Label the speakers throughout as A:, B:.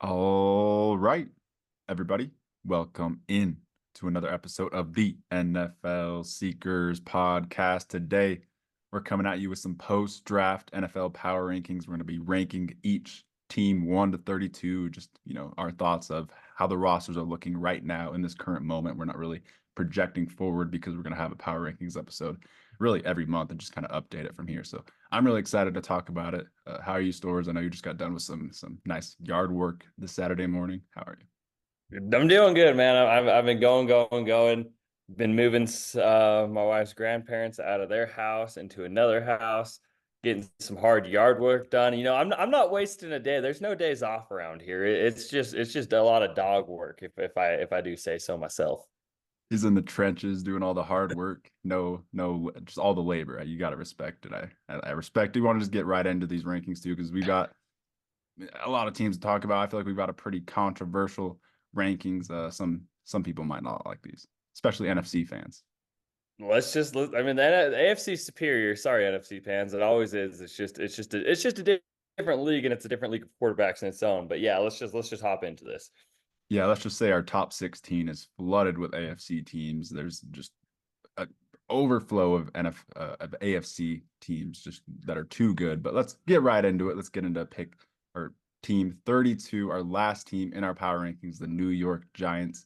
A: All right, everybody, welcome in to another episode of the NFL Seekers podcast. Today, we're coming at you with some post-draft NFL power rankings. We're going to be ranking each team 1 to 32, just, our thoughts of how the rosters are looking right now in this current moment. We're not really projecting forward because we're going to have a power rankings episode really every month and just kind of update it from here. So I'm really excited to talk about it. How are you, Stores? I know you just got done with some nice yard work this Saturday morning. How are you?
B: I'm doing good, man. I've been going. Been moving my wife's grandparents out of their house into another house, getting some hard yard work done. I'm not wasting a day. There's no days off around here. It's just a lot of dog work if I do say so myself.
A: He's in the trenches doing all the hard work. No, no, just all the labor. You got to respect it. I respect it. We want to just get right into these rankings too, because we got a lot of teams to talk about. I feel like we've got a pretty controversial rankings. Some people might not like these, especially NFC fans.
B: I mean, the AFC is superior. Sorry, NFC fans. It always is. It's just a different league, and it's a different league of quarterbacks in its own. But yeah, let's just hop into this.
A: Yeah, let's just say our top 16 is flooded with AFC teams. There's just an overflow of of AFC teams just that are too good. But let's get right into it. Let's get into pick our team 32, our last team in our power rankings, the New York Giants.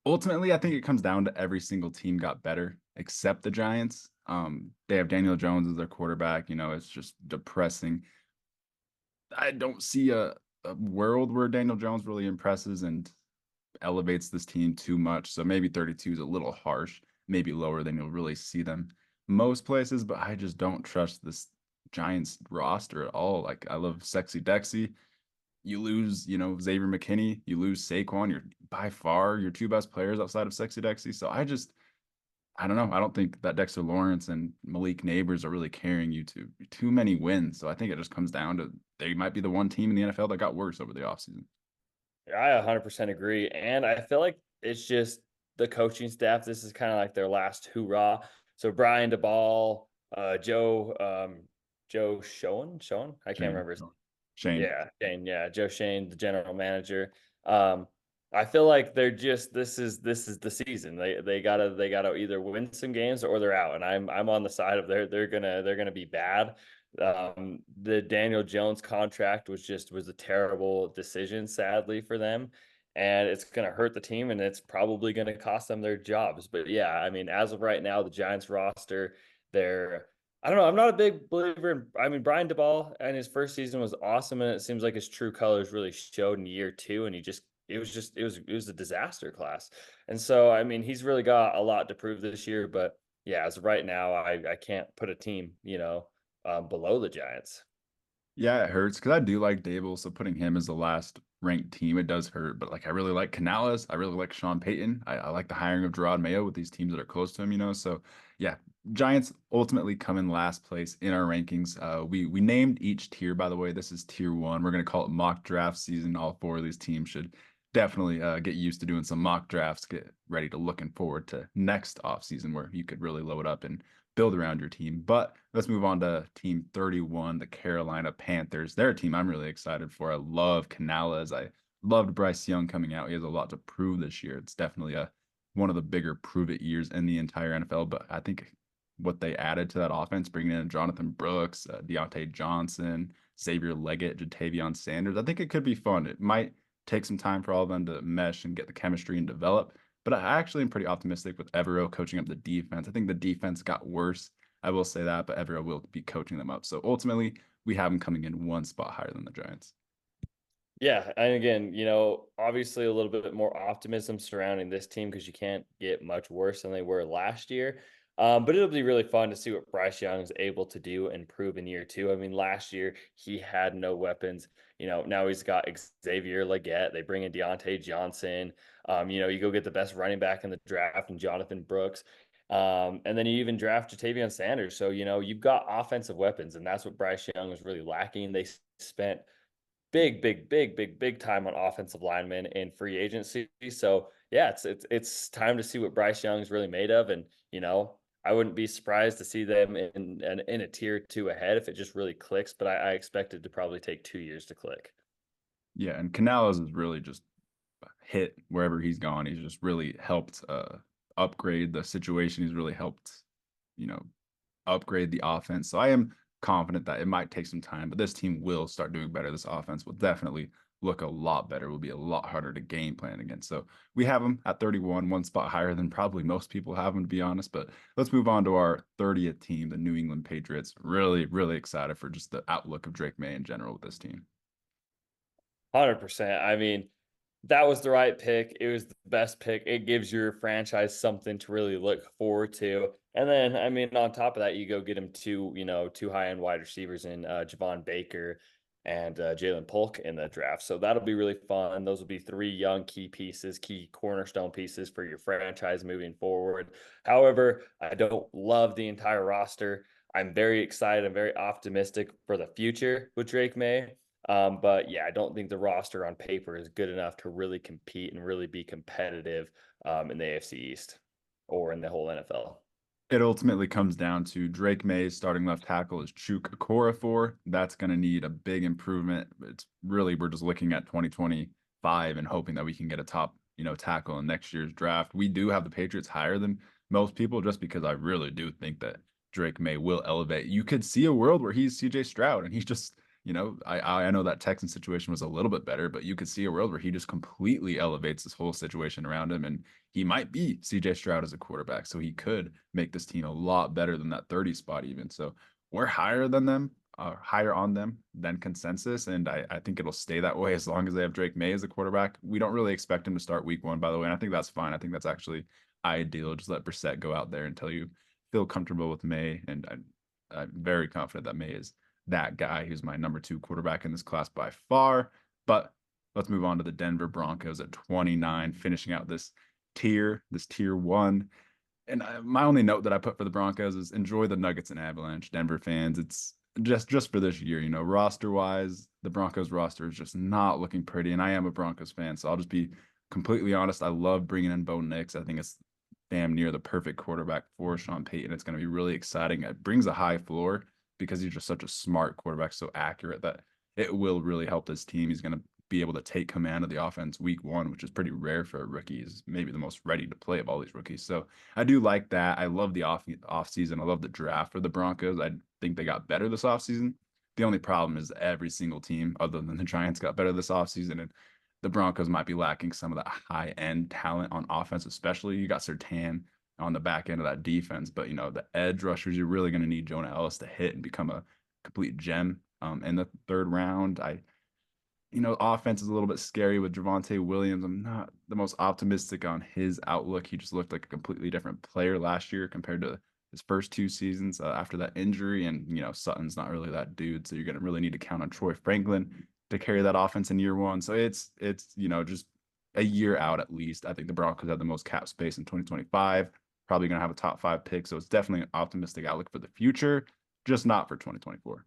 A: Ultimately, I think it comes down to every single team got better except the Giants. They have Daniel Jones as their quarterback. It's just depressing. I don't see a world where Daniel Jones really impresses and elevates this team too much. So maybe 32 is a little harsh, maybe lower than you'll really see them most places, but I just don't trust this Giants roster at all. Like I love Sexy Dexy. You lose, Xavier McKinney, you lose Saquon. You're by far your two best players outside of Sexy Dexy. So I don't know. I don't think that Dexter Lawrence and Malik Neighbors are really carrying you to too many wins. So I think it just comes down to they might be the one team in the NFL that got worse over the offseason.
B: I 100% agree. And I feel like it's just the coaching staff. This is kind of like their last hoorah. So Brian DeBall, Joe Schoen, I can't
A: Shane.
B: remember his.
A: Shane.
B: Yeah, Shane. Yeah, Joe Shane, the general manager. Um, I feel like they're just this is the season. They gotta either win some games or they're out. And I'm on the side of they're gonna be bad. The Daniel Jones contract was a terrible decision, sadly for them, and it's gonna hurt the team and it's probably gonna cost them their jobs. But yeah, I mean, as of right now, the Giants roster, they're I don't know. I'm not a big believer in. I mean, Brian DeBall and his first season was awesome, and it seems like his true colors really showed in year two. And it was a disaster class. And so, I mean, he's really got a lot to prove this year. But yeah, as of right now, I can't put a team, below the Giants.
A: Yeah, it hurts because I do like Dable, so putting him as the last ranked team, it does hurt. But like, I really like Canales. I really like Sean Payton. I like the hiring of Gerard Mayo with these teams that are close to him. So yeah, Giants ultimately come in last place in our rankings. We named each tier, by the way. This is tier one. We're gonna call it mock draft season. All four of these teams should definitely get used to doing some mock drafts. Get ready to looking forward to next off season where you could really load up and build around your team. But let's move on to team 31, the Carolina Panthers. They're a team I'm really excited for. I love Canales. I loved Bryce Young coming out. He has a lot to prove this year. It's definitely a one of the bigger prove it years in the entire NFL. But I think what they added to that offense, bringing in Jonathan Brooks, Deontay Johnson, Xavier Leggett, Jatavion Sanders, I think it could be fun. It might take some time for all of them to mesh and get the chemistry and develop. But I actually am pretty optimistic with Evero coaching up the defense. I think the defense got worse. I will say that, but Evero will be coaching them up. So ultimately, we have them coming in one spot higher than the Giants.
B: Yeah, and again, obviously a little bit more optimism surrounding this team because you can't get much worse than they were last year. But it'll be really fun to see what Bryce Young is able to do and prove in year two. I mean, last year he had no weapons. Now he's got Xavier Leggett. They bring in Deontay Johnson. You go get the best running back in the draft and Jonathan Brooks. And then you even draft Jatavion Sanders. So, you've got offensive weapons, and that's what Bryce Young was really lacking. They spent big time on offensive linemen in free agency. So yeah, it's time to see what Bryce Young's really made of, and I wouldn't be surprised to see them in a tier two ahead if it just really clicks. But I expect it to probably take 2 years to click.
A: Yeah, and Canales has really just hit wherever he's gone. He's just really helped upgrade the situation. He's really helped, you know, upgrade the offense. So I am confident that it might take some time, but this team will start doing better. This offense will definitely look a lot better. It will be a lot harder to game plan against. So we have them at 31, one spot higher than probably most people have them, to be honest. But let's move on to our 30th team, the New England Patriots. Really, really excited for just the outlook of Drake May in general with this team.
B: 100%. I mean, that was the right pick. It was the best pick. It gives your franchise something to really look forward to. And then, I mean, on top of that, you go get him two high-end wide receivers in Javon Baker and Jalen Polk in the draft. So that'll be really fun. Those will be three young key pieces, key cornerstone pieces for your franchise moving forward. However, I don't love the entire roster. I'm very excited. I'm very optimistic for the future with Drake May. But yeah, I don't think the roster on paper is good enough to really compete and really be competitive in the AFC East or in the whole NFL.
A: It ultimately comes down to Drake May's starting left tackle is Chuk Okorafor. That's going to need a big improvement. It's really, we're just looking at 2025 and hoping that we can get a top, tackle in next year's draft. We do have the Patriots higher than most people just because I really do think that Drake May will elevate. You could see a world where he's CJ Stroud and he's just, I know that Texan situation was a little bit better, but you could see a world where he just completely elevates this whole situation around him and he might be CJ Stroud as a quarterback. So he could make this team a lot better than that 30 spot, even. So we're higher than them, higher on them than consensus. And I think it'll stay that way as long as they have Drake May as a quarterback. We don't really expect him to start week one, by the way. And I think that's fine. I think that's actually ideal. Just let Brissett go out there until you feel comfortable with May. And I'm very confident that May is that guy who's my number two quarterback in this class by far. But let's move on to the Denver Broncos at 29, finishing out this tier one. And my only note that I put for the Broncos is enjoy the Nuggets and Avalanche, Denver fans. It's just for this year, roster wise, the Broncos roster is just not looking pretty. And I am a Broncos fan, so I'll just be completely honest. I love bringing in Bo Nix. I think it's damn near the perfect quarterback for Sean Payton. It's going to be really exciting. It brings a high floor because he's just such a smart quarterback, so accurate that it will really help this team. He's going to be able to take command of the offense week one, which is pretty rare for a rookie. He's maybe the most ready to play of all these rookies. So I do like that. I love the off season. I love the draft for the Broncos. I think they got better this off season. The only problem is every single team other than the Giants got better this off season, and the Broncos might be lacking some of that high end talent on offense, especially. You got Sertan on the back end of that defense, but the edge rushers, you're really going to need Jonah Ellis to hit and become a complete gem in the third round. Offense is a little bit scary with Javonte Williams. I'm not the most optimistic on his outlook. He just looked like a completely different player last year compared to his first two seasons after that injury. And, Sutton's not really that dude. So you're going to really need to count on Troy Franklin to carry that offense in year one. So it's just a year out at least. I think the Broncos have the most cap space in 2025, probably going to have a top five pick. So it's definitely an optimistic outlook for the future, just not for 2024.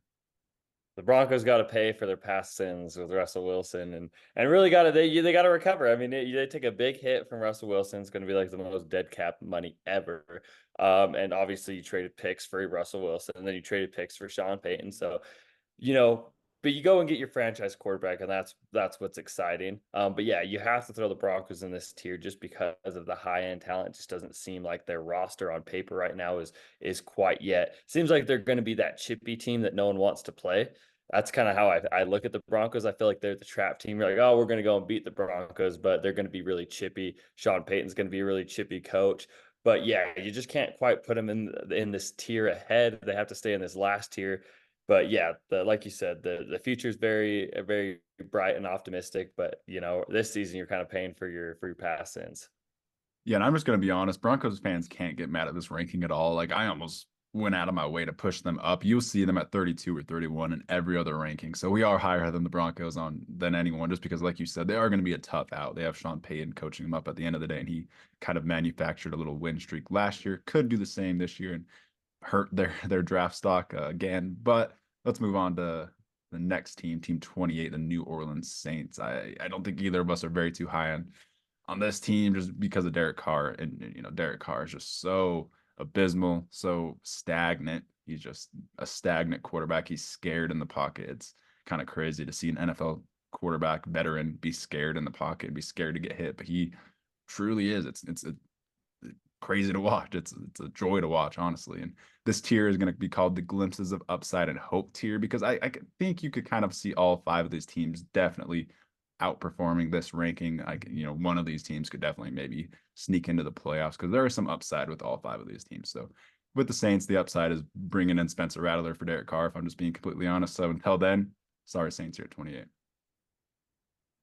B: The Broncos got to pay for their past sins with Russell Wilson and really got to they got to recover. I mean, they take a big hit from Russell Wilson. It's going to be like the most dead cap money ever. And obviously you traded picks for Russell Wilson and then you traded picks for Sean Payton. So, you know, but you go and get your franchise quarterback, and that's what's exciting. But yeah, you have to throw the Broncos in this tier just because of the high end talent. It just doesn't seem like their roster on paper right now is quite yet. Seems like they're going to be that chippy team that no one wants to play. That's kind of how I look at the Broncos. I feel like they're the trap team. You're like, oh, we're going to go and beat the Broncos, but they're going to be really chippy. Sean Payton's going to be a really chippy coach. But yeah, you just can't quite put them in this tier ahead. They have to stay in this last tier. But yeah, like you said, the future is very bright and optimistic. But this season you're kind of paying for your past sins.
A: Yeah, and I'm just going to be honest. Broncos fans can't get mad at this ranking at all. Like, I almost went out of my way to push them up. You'll see them at 32 or 31 in every other ranking. So we are higher than the Broncos than anyone, just because, like you said, they are going to be a tough out. They have Sean Payton coaching them up at the end of the day, and he kind of manufactured a little win streak last year. Could do the same this year and hurt their draft stock again. But let's move on to the next team, Team 28, the New Orleans Saints. I don't think either of us are very too high on this team just because of Derek Carr. And Derek Carr is just so abysmal, so stagnant. He's just a stagnant quarterback. He's scared in the pocket. It's kind of crazy to see an NFL quarterback veteran, be scared in the pocket, be scared to get hit, but he truly is. It's crazy to watch. It's a joy to watch, honestly. And this tier is going to be called the glimpses of upside and hope tier because I think you could kind of see all five of these teams definitely outperforming this ranking. Like, one of these teams could definitely maybe sneak into the playoffs because there is some upside with all five of these teams. So with the Saints, the upside is bringing in Spencer Rattler for Derek Carr, if I'm just being completely honest. So until then, sorry, Saints here at 28.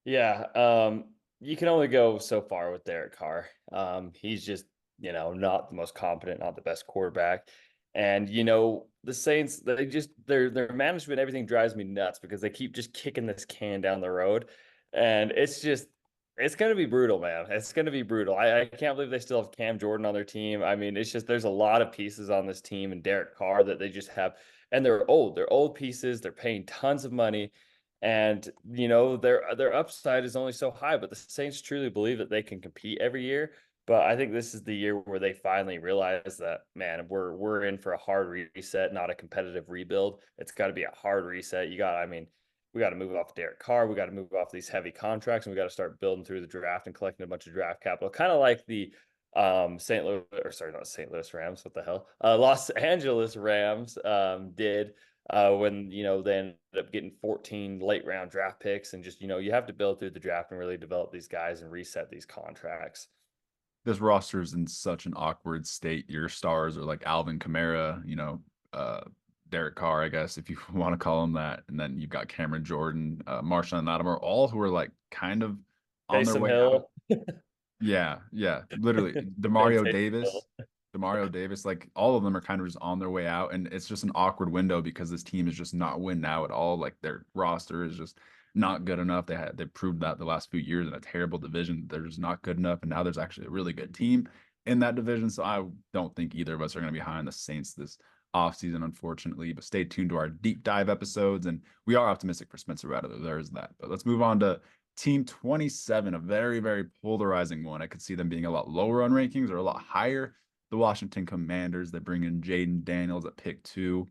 B: Yeah, you can only go so far with Derek Carr. He's just, not the most competent, not the best quarterback. And the Saints, they just their management, everything drives me nuts because they keep just kicking this can down the road. And it's gonna be brutal, man. It's gonna be brutal. I can't believe they still have Cam Jordan on their team. I mean, it's just there's a lot of pieces on this team and Derek Carr that they just have, and they're old. They're old pieces, they're paying tons of money and their upside is only so high, but the Saints truly believe that they can compete every year. But I think this is the year where they finally realize that, man, we're in for a hard reset, not a competitive rebuild. It's got to be a hard reset. I mean, we got to move off Derek Carr, we got to move off these heavy contracts, and we got to start building through the draft and collecting a bunch of draft capital, kind of like the St. Louis, or sorry, not St. Louis Rams, what the hell? Los Angeles Rams did when they ended up getting 14 late round draft picks, and just you have to build through the draft and really develop these guys and reset these contracts.
A: This roster is in such an awkward state. Your stars are like Alvin Kamara, Derek Carr, I guess, if you want to call him that. And then you've got Cameron Jordan, Marshawn Lattimore, all who are like kind of on their
B: Taysom
A: way out.
B: Hill
A: Yeah, yeah, literally.
B: and
A: Demario
B: Taysom Hill.
A: Davis, Demario Davis, like all of them are kind of just on their way out, and it's just an awkward window because this team is just not win now at all. Like their roster is just not good enough. They proved that the last few years in a terrible division. They're just not good enough, and now there's actually a really good team in that division. So I don't think either of us are going to be high on the Saints this offseason, unfortunately. But stay tuned to our deep dive episodes, and we are optimistic for Spencer Rattler. There is that. But let's move on to Team 27, a very, very polarizing one. I could see them being a lot lower on rankings or a lot higher. The Washington Commanders, they bring in Jaden Daniels at pick 2.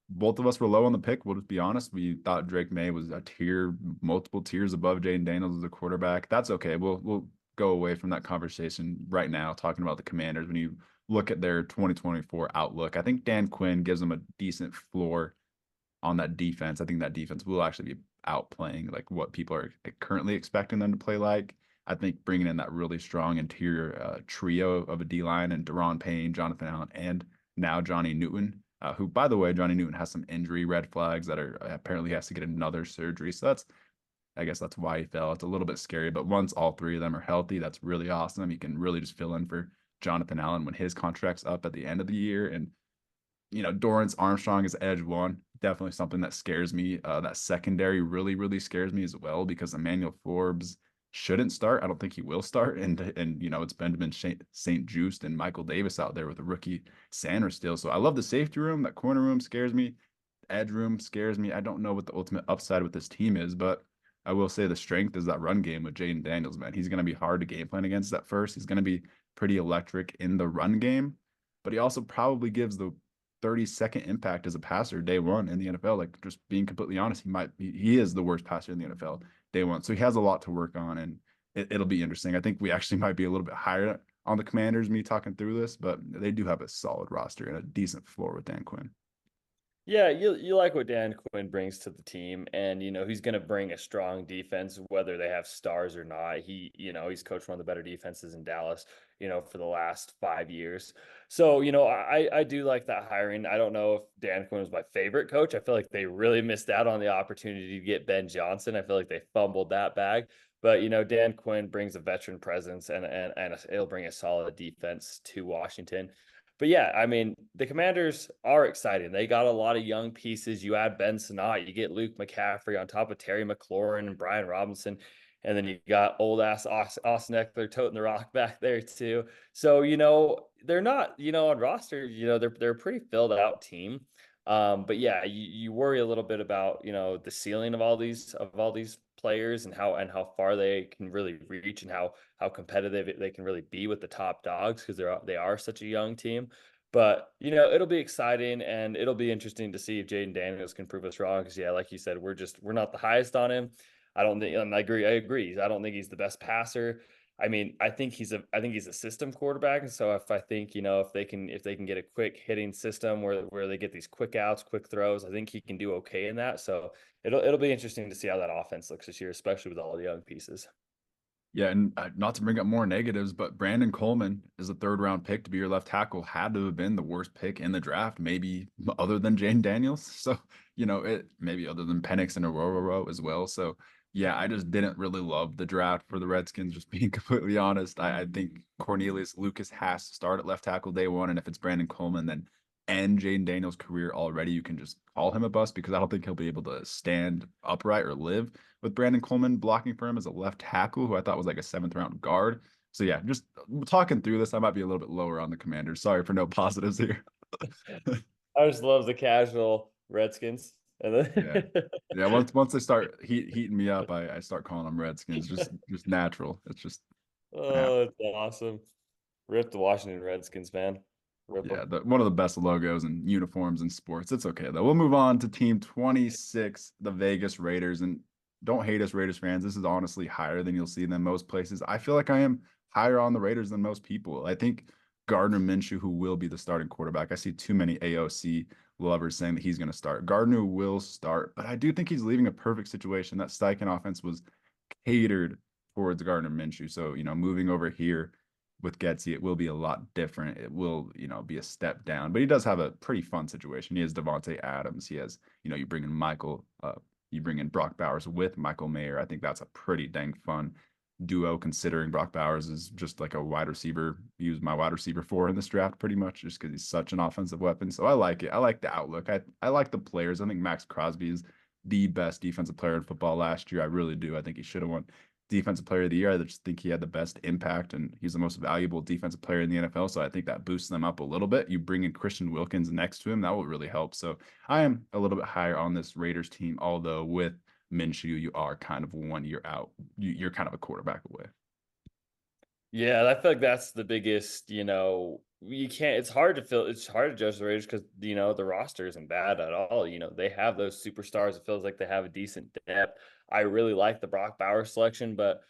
A: Both of us were low on the pick. We'll just be honest. We thought Drake May was a tier, multiple tiers above Jaden Daniels as a quarterback. That's okay. We'll go away from that conversation right now, talking about the Commanders. When you look at their 2024 outlook, I think Dan Quinn gives them a decent floor on that defense. I think that defense will actually be outplaying like what people are currently expecting them to play like. I think bringing in that really strong interior trio of a D line and Deron Payne, Jonathan Allen, and now Johnny Newton, who, by the way, Johnny Newton has some injury red flags that are apparently has to get another surgery. So I guess that's why he fell. It's a little bit scary, but once all three of them are healthy, that's really awesome. He can really just fill in for Jonathan Allen when his contract's up at the end of the year. And Dorrance Armstrong is edge one. Definitely something that scares me. That secondary really, really scares me as well because Emmanuel Forbes shouldn't start. I don't think he will start. And it's Benjamin St. Juste and Michael Davis out there with a rookie Sanders still. So I love the safety room. That corner room scares me. Edge room scares me. I don't know what the ultimate upside with this team is, but I will say the strength is that run game with Jaden Daniels, man. He's going to be hard to game plan against at first. He's going to be pretty electric in the run game, but he also probably gives the 30-second impact as a passer day one in the NFL. Like, just being completely honest, he is the worst passer in the NFL day one. So he has a lot to work on, and it'll be interesting. I think we actually might be a little bit higher on the Commanders, me talking through this, but they do have a solid roster and a decent floor with Dan Quinn.
B: Yeah, you like what Dan Quinn brings to the team, and he's going to bring a strong defense, whether they have stars or not. He's coached one of the better defenses in Dallas, for the last 5 years. So I do like that hiring. I don't know if Dan Quinn was my favorite coach. I feel like they really missed out on the opportunity to get Ben Johnson. I feel like they fumbled that bag. But Dan Quinn brings a veteran presence, and it'll bring a solid defense to Washington. But yeah, I mean, the Commanders are exciting. They got a lot of young pieces. You add Ben Sinnott, you get Luke McCaffrey on top of Terry McLaurin and Brian Robinson. And then you got old ass Austin Eckler toting the rock back there too. So, they're not, on roster, they're a pretty filled out team. But yeah, you worry a little bit about, the ceiling of all these players and how far they can really reach and how competitive they can really be with the top dogs because they are such a young team. But it'll be exciting and it'll be interesting to see if Jaden Daniels can prove us wrong. Because yeah, like you said, we're not the highest on him. I don't think, and I agree. I don't think he's the best passer. I mean, I think he's a system quarterback. And so if I think, if they can get a quick hitting system where they get these quick outs, quick throws, I think he can do okay in that. So it'll be interesting to see how that offense looks this year, especially with all the young pieces.
A: Yeah, and not to bring up more negatives, but Brandon Coleman is a third round pick to be your left tackle. Had to have been the worst pick in the draft, maybe other than Jane Daniels. So, it maybe other than Penix and Aurora as well. So, yeah, I just didn't really love the draft for the Redskins, just being completely honest. I think Cornelius Lucas has to start at left tackle day one. And if it's Brandon Coleman, then end Jaden Daniels' career already, you can just call him a bust because I don't think he'll be able to stand upright or live with Brandon Coleman blocking for him as a left tackle, who I thought was like a seventh round guard. So yeah, just talking through this, I might be a little bit lower on the Commanders. Sorry for no positives here.
B: I just love the casual Redskins. And
A: Yeah.
B: then
A: Yeah, once they start heating me up, I start calling them Redskins. Just natural. It's just yeah.
B: oh, it's awesome. Rip the Washington Redskins, man. Rip
A: Yeah,
B: them.
A: one of the best logos and uniforms in sports. It's okay though. We'll move on to team 26, the Vegas Raiders. And don't hate us, Raiders fans. This is honestly higher than you'll see than most places. I feel like I am higher on the Raiders than most people. I think Gardner Minshew, who will be the starting quarterback. I see too many AOC lovers saying that he's going to start. Gardner will start, but I do think he's leaving a perfect situation. That Steichen offense was catered towards Gardner Minshew. So, moving over here with Getsy, it will be a lot different. It will, be a step down, but he does have a pretty fun situation. He has Devontae Adams. He has, you bring in Brock Bowers with Michael Mayer. I think that's a pretty dang fun duo considering Brock Bowers is just like a wide receiver. Use my wide receiver four in this draft pretty much just because he's such an offensive weapon. So I like it. I like the outlook. I like the players. I think Max Crosby is the best defensive player in football last year. I really do. I think he should have won defensive player of the year. I just think he had the best impact and he's the most valuable defensive player in the NFL. So I think that boosts them up a little bit. You bring in Christian Wilkins next to him, that will really help. So I am a little bit higher on this Raiders team, although with Minshew, you are kind of 1 year out. You're kind of a quarterback away.
B: Yeah, I feel like that's the biggest, you can't, it's hard to judge the Raiders because, the roster isn't bad at all. They have those superstars. It feels like they have a decent depth. I really like the Brock Bowers selection, but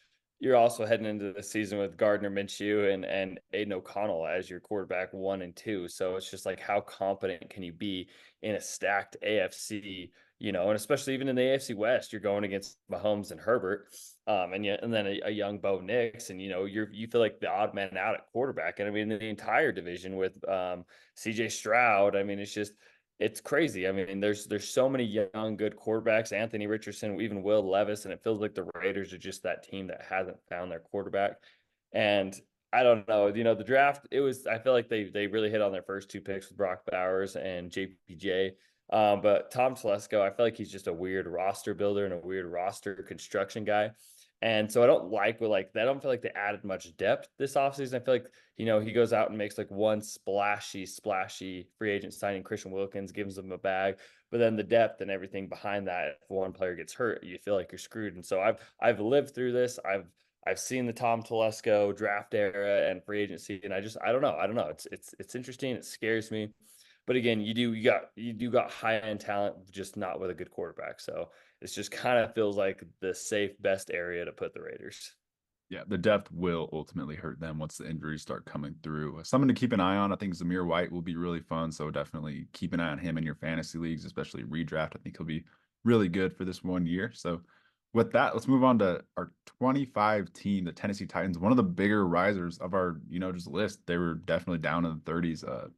B: you're also heading into the season with Gardner Minshew and Aiden O'Connell as your quarterback 1 and 2. So it's just like, how confident can you be in a stacked AFC, and especially even in the AFC West, you're going against Mahomes and Herbert. And then a young Bo Nix, and you feel like the odd man out at quarterback. And I mean, the entire division with CJ Stroud. I mean, it's crazy. I mean, there's so many young, good quarterbacks. Anthony Richardson, even Will Levis, and it feels like the Raiders are just that team that hasn't found their quarterback. And I don't know, the draft. I feel like they really hit on their first two picks with Brock Bowers and JPJ. But Tom Telesco, I feel like he's just a weird roster builder and a weird roster construction guy. And so I don't I don't feel like they added much depth this offseason. I feel like, he goes out and makes like one splashy free agent signing, Christian Wilkins, gives them a bag. But then the depth and everything behind that, if one player gets hurt, you feel like you're screwed. And so I've lived through this. I've seen the Tom Telesco draft era and free agency, and I don't know. I don't know. It's interesting. It scares me. But again, you do got high end talent, just not with a good quarterback. So it's just kind of feels like the safe best area to put the Raiders.
A: Yeah, the depth will ultimately hurt them once the injuries start coming through. Something to keep an eye on. I think Zamir White will be really fun. So definitely keep an eye on him in your fantasy leagues, especially redraft. I think he'll be really good for this 1 year. So with that, let's move on to our 25 team, the Tennessee Titans, one of the bigger risers of our, just list. They were definitely down in the 30s,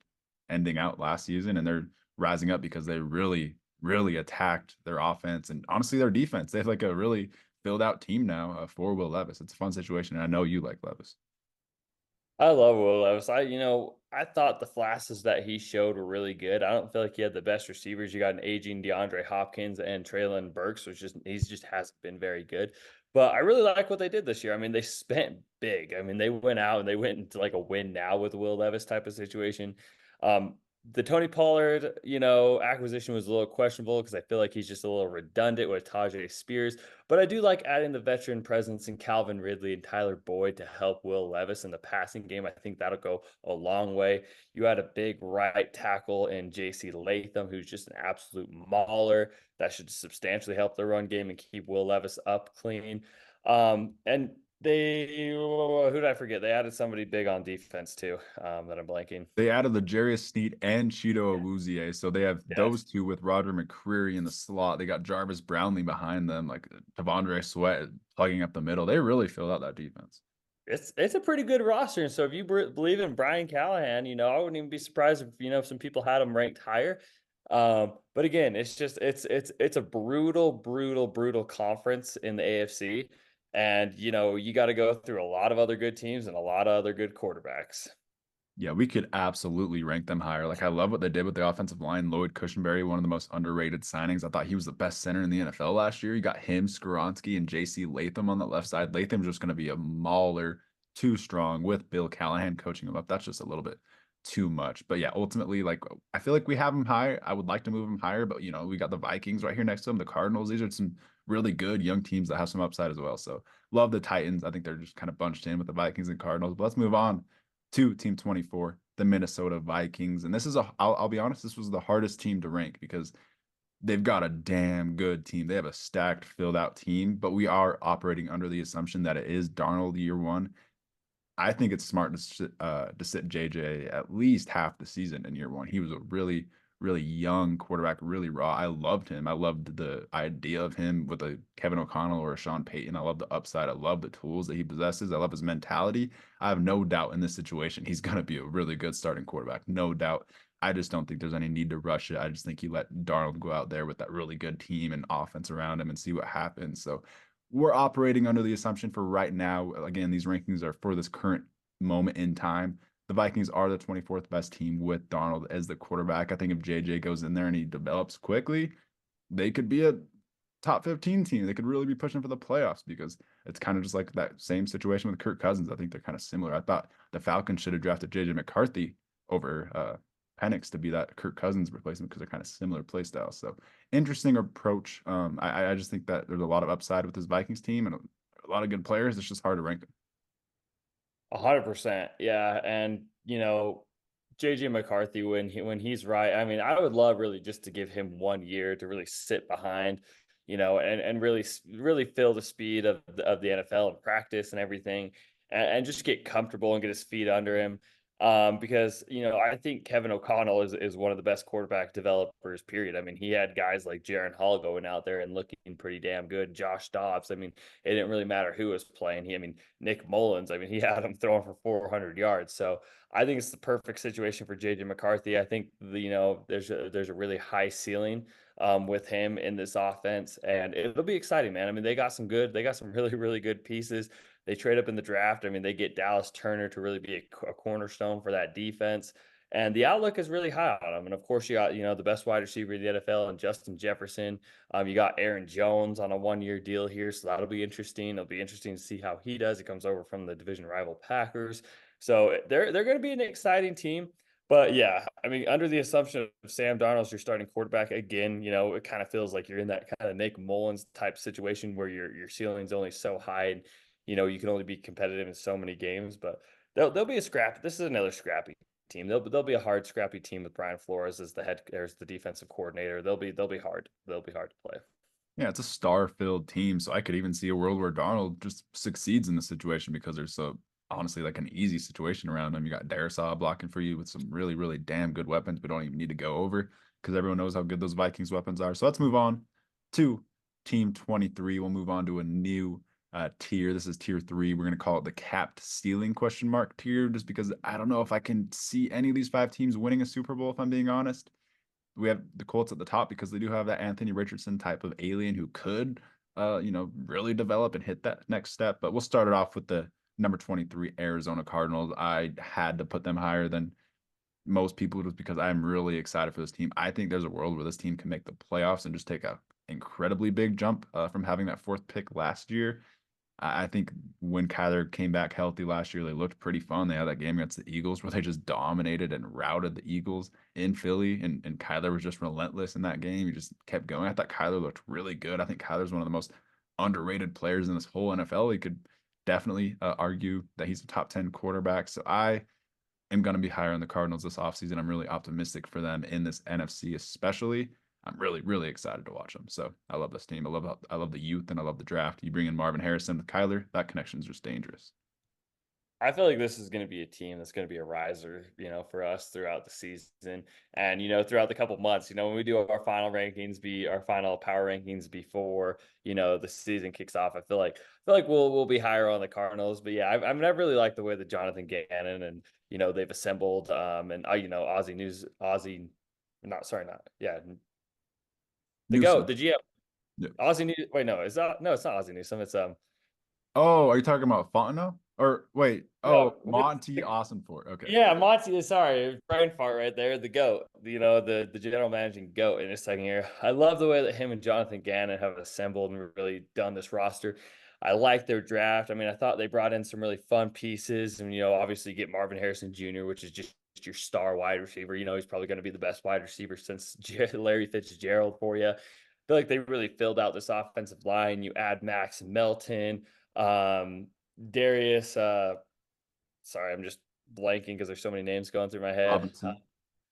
A: ending out last season, and they're rising up because they really, really attacked their offense and honestly their defense. They have like a really filled out team now for Will Levis. It's a fun situation, and I know you like Levis.
B: I love Will Levis. I thought the flashes that he showed were really good. I don't feel like he had the best receivers. You got an aging DeAndre Hopkins and Traylon Burks, which he's just hasn't been very good. But I really like what they did this year. I mean, they spent big. I mean, they went out and they went into like a win now with Will Levis type of situation. Um, the Tony Pollard, acquisition was a little questionable because I feel like he's just a little redundant with Tajay Spears. But I do like adding the veteran presence in Calvin Ridley and Tyler Boyd to help Will Levis in the passing game. I think that'll go a long way. You had a big right tackle in JC Latham, who's just an absolute mauler. That should substantially help the run game and keep Will Levis up clean. And who did I forget? They added somebody big on defense too, that I'm blanking.
A: They added the Jarius Sneed and Cheeto Awuzie, so they have those
B: Yes.
A: two with Roger McCreary in the slot. They got Jarvis Brownlee behind them, like Devondre Sweat plugging up the middle. They really filled out that defense.
B: It's a pretty good roster, and so if you believe in Brian Callahan, I wouldn't even be surprised if some people had him ranked higher. But again, it's just it's a brutal, brutal, brutal conference in the AFC, and you got to go through a lot of other good teams and a lot of other good quarterbacks.
A: Yeah, we could absolutely rank them higher. Like, I love what they did with the offensive line. Lloyd Cushenberry, one of the most underrated signings. I thought he was the best center in the NFL last year. You got him, Skoronski, and JC Latham on the left side. Latham's just going to be a mauler, too strong with Bill Callahan coaching him up. That's just a little bit too much. But yeah, ultimately, like, I feel like we have him high. I would like to move him higher, but we got the Vikings right here next to him, the Cardinals. These are some really good young teams that have some upside as well. So love the Titans. I think they're just kind of bunched in with the Vikings and Cardinals. But let's move on to Team 24, the Minnesota Vikings. And this is I'll be honest, this was the hardest team to rank because they've got a damn good team. They have a stacked, filled out team, but we are operating under the assumption that it is Darnold year one. I think it's smart to sit JJ at least half the season in year one. He was a really, really young quarterback, really raw. I loved him. I loved the idea of him with a Kevin O'Connell or a Sean Payton. I love the upside. I love the tools that he possesses. I love his mentality. I have no doubt in this situation he's going to be a really good starting quarterback. No doubt. I just don't think there's any need to rush it. I just think you let Darnold go out there with that really good team and offense around him and see what happens. So we're operating under the assumption for right now. Again, these rankings are for this current moment in time. The Vikings are the 24th best team with Darnold as the quarterback. I think if JJ goes in there and he develops quickly, they could be a top 15 team. They could really be pushing for the playoffs because it's kind of just like that same situation with Kirk Cousins. I think they're kind of similar. I thought the Falcons should have drafted JJ McCarthy over Penix to be that Kirk Cousins replacement because they're kind of similar play styles. So interesting approach. I just think that there's a lot of upside with this Vikings team and a lot of good players. It's just hard to rank them.
B: 100%. Yeah. And, JJ McCarthy, when he's right, I mean, I would love really just to give him 1 year to really sit behind, and really feel the speed of the NFL and practice and everything, and just get comfortable and get his feet under him. Because I think Kevin O'Connell is one of the best quarterback developers. Period. I mean, he had guys like Jaron Hall going out there and looking pretty damn good. Josh Dobbs. I mean, it didn't really matter who was playing. Nick Mullins. I mean, he had him throwing for 400 yards. So I think it's the perfect situation for JJ McCarthy. I think there's a really high ceiling with him in this offense, and it'll be exciting, man. I mean, they got some really, really good pieces. They trade up in the draft. I mean, they get Dallas Turner to really be a cornerstone for that defense. And the outlook is really high on them. And of course, you got, the best wide receiver in the NFL and Justin Jefferson. You got Aaron Jones on a 1 year deal here. So that'll be interesting. It'll be interesting to see how he does. He comes over from the division rival Packers. So they're going to be an exciting team. But yeah, I mean, under the assumption of Sam Darnold's your starting quarterback again, it kind of feels like you're in that kind of Nick Mullins type situation where your ceiling's only so high, and you can only be competitive in so many games. But they'll be a scrap. This is another scrappy team. They'll be a hard, scrappy team with Brian Flores as the defensive coordinator. They'll be hard. They'll be hard to play.
A: Yeah, it's a star-filled team, so I could even see a world where Darnold just succeeds in the situation because there's so honestly like an easy situation around him. You got Darisaw blocking for you with some really, really damn good weapons, but don't even need to go over because everyone knows how good those Vikings weapons are. So let's move on to Team 23. We'll move on to a new tier. This is tier 3. We're going to call it the capped ceiling question mark tier just because I don't know if I can see any of these 5 teams winning a Super Bowl, if I'm being honest. We have the Colts at the top because they do have that Anthony Richardson type of alien who could, really develop and hit that next step. But we'll start it off with the number 23 Arizona Cardinals. I had to put them higher than most people just because I'm really excited for this team. I think there's a world where this team can make the playoffs and just take a incredibly big jump from having that 4th pick last year. I think when Kyler came back healthy last year, they looked pretty fun. They had that game against the Eagles where they just dominated and routed the Eagles in Philly, and Kyler was just relentless in that game. He just kept going. I thought Kyler looked really good. I think Kyler's one of the most underrated players in this whole NFL. He could definitely argue that he's a top 10 quarterback. So I am going to be higher on the Cardinals this offseason. I'm really optimistic for them in this NFC, especially. I'm really, really excited to watch them. So I love this team. I love the youth and I love the draft. You bring in Marvin Harrison with Kyler, that connection is just dangerous.
B: I feel like this is going to be a team that's going to be a riser, for us throughout the season and, throughout the couple months, when we do our final power rankings before, the season kicks off, I feel like we'll be higher on the Cardinals, but yeah, I've never really liked the way that Jonathan Gannon and, they've assembled, and, not, sorry, not, yeah, the GOAT,
A: Newsom.
B: the GM,
A: Yeah.
B: Ozzie News, wait, no, it's not Ozzie Newsome, it's,
A: Oh, are you talking about Fontenot? Or wait,
B: no,
A: oh, Monty Austin Fort. Okay.
B: yeah, Monty, sorry, brain fart right there. The GOAT, the general managing GOAT in his second year. I love the way that him and Jonathan Gannon have assembled and really done this roster. I like their draft. I mean, I thought they brought in some really fun pieces, and obviously you get Marvin Harrison Jr., which is just your star wide receiver. He's probably going to be the best wide receiver since Larry Fitzgerald for you. I feel like they really filled out this offensive line. You add Max Melton, Darius. Sorry, I'm just blanking because there's so many names going through my head.
A: Robinson.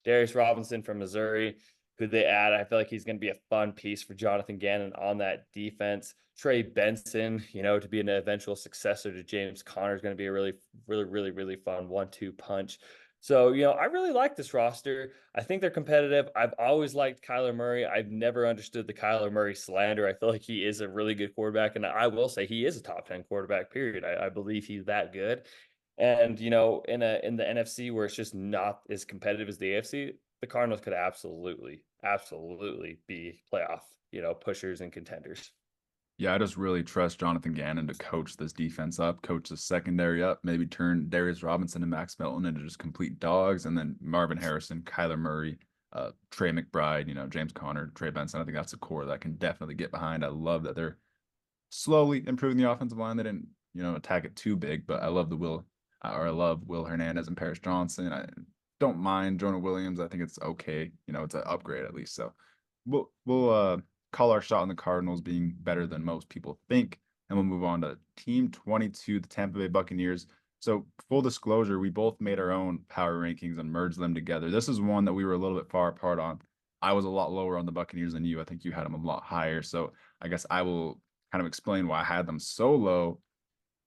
B: Darius Robinson from Missouri, who they add. I feel like he's going to be a fun piece for Jonathan Gannon on that defense. Trey Benson, to be an eventual successor to James Conner is going to be a really, really, really, really fun 1-2 punch. So, I really like this roster. I think they're competitive. I've always liked Kyler Murray. I've never understood the Kyler Murray slander. I feel like he is a really good quarterback, and I will say he is a top 10 quarterback, period. I believe he's that good. And in the NFC where it's just not as competitive as the AFC, the Cardinals could absolutely, absolutely be playoff, pushers and contenders.
A: Yeah, I just really trust Jonathan Gannon to coach this defense up, coach the secondary up, maybe turn Darius Robinson and Max Melton into just complete dogs, and then Marvin Harrison, Kyler Murray, Trey McBride, James Conner, Trey Benson. I think that's a core that I can definitely get behind. I love that they're slowly improving the offensive line. They didn't, attack it too big, but I love Will Hernandez and Paris Johnson. I don't mind Jonah Williams. I think it's okay. It's an upgrade at least. So we'll call our shot on the Cardinals being better than most people think, and we'll move on to Team 22, the Tampa Bay Buccaneers. So full disclosure, we both made our own power rankings and merged them together. This is one that we were a little bit far apart on. I was a lot lower on the Buccaneers than you. I think you had them a lot higher. So I guess I will kind of explain why I had them so low.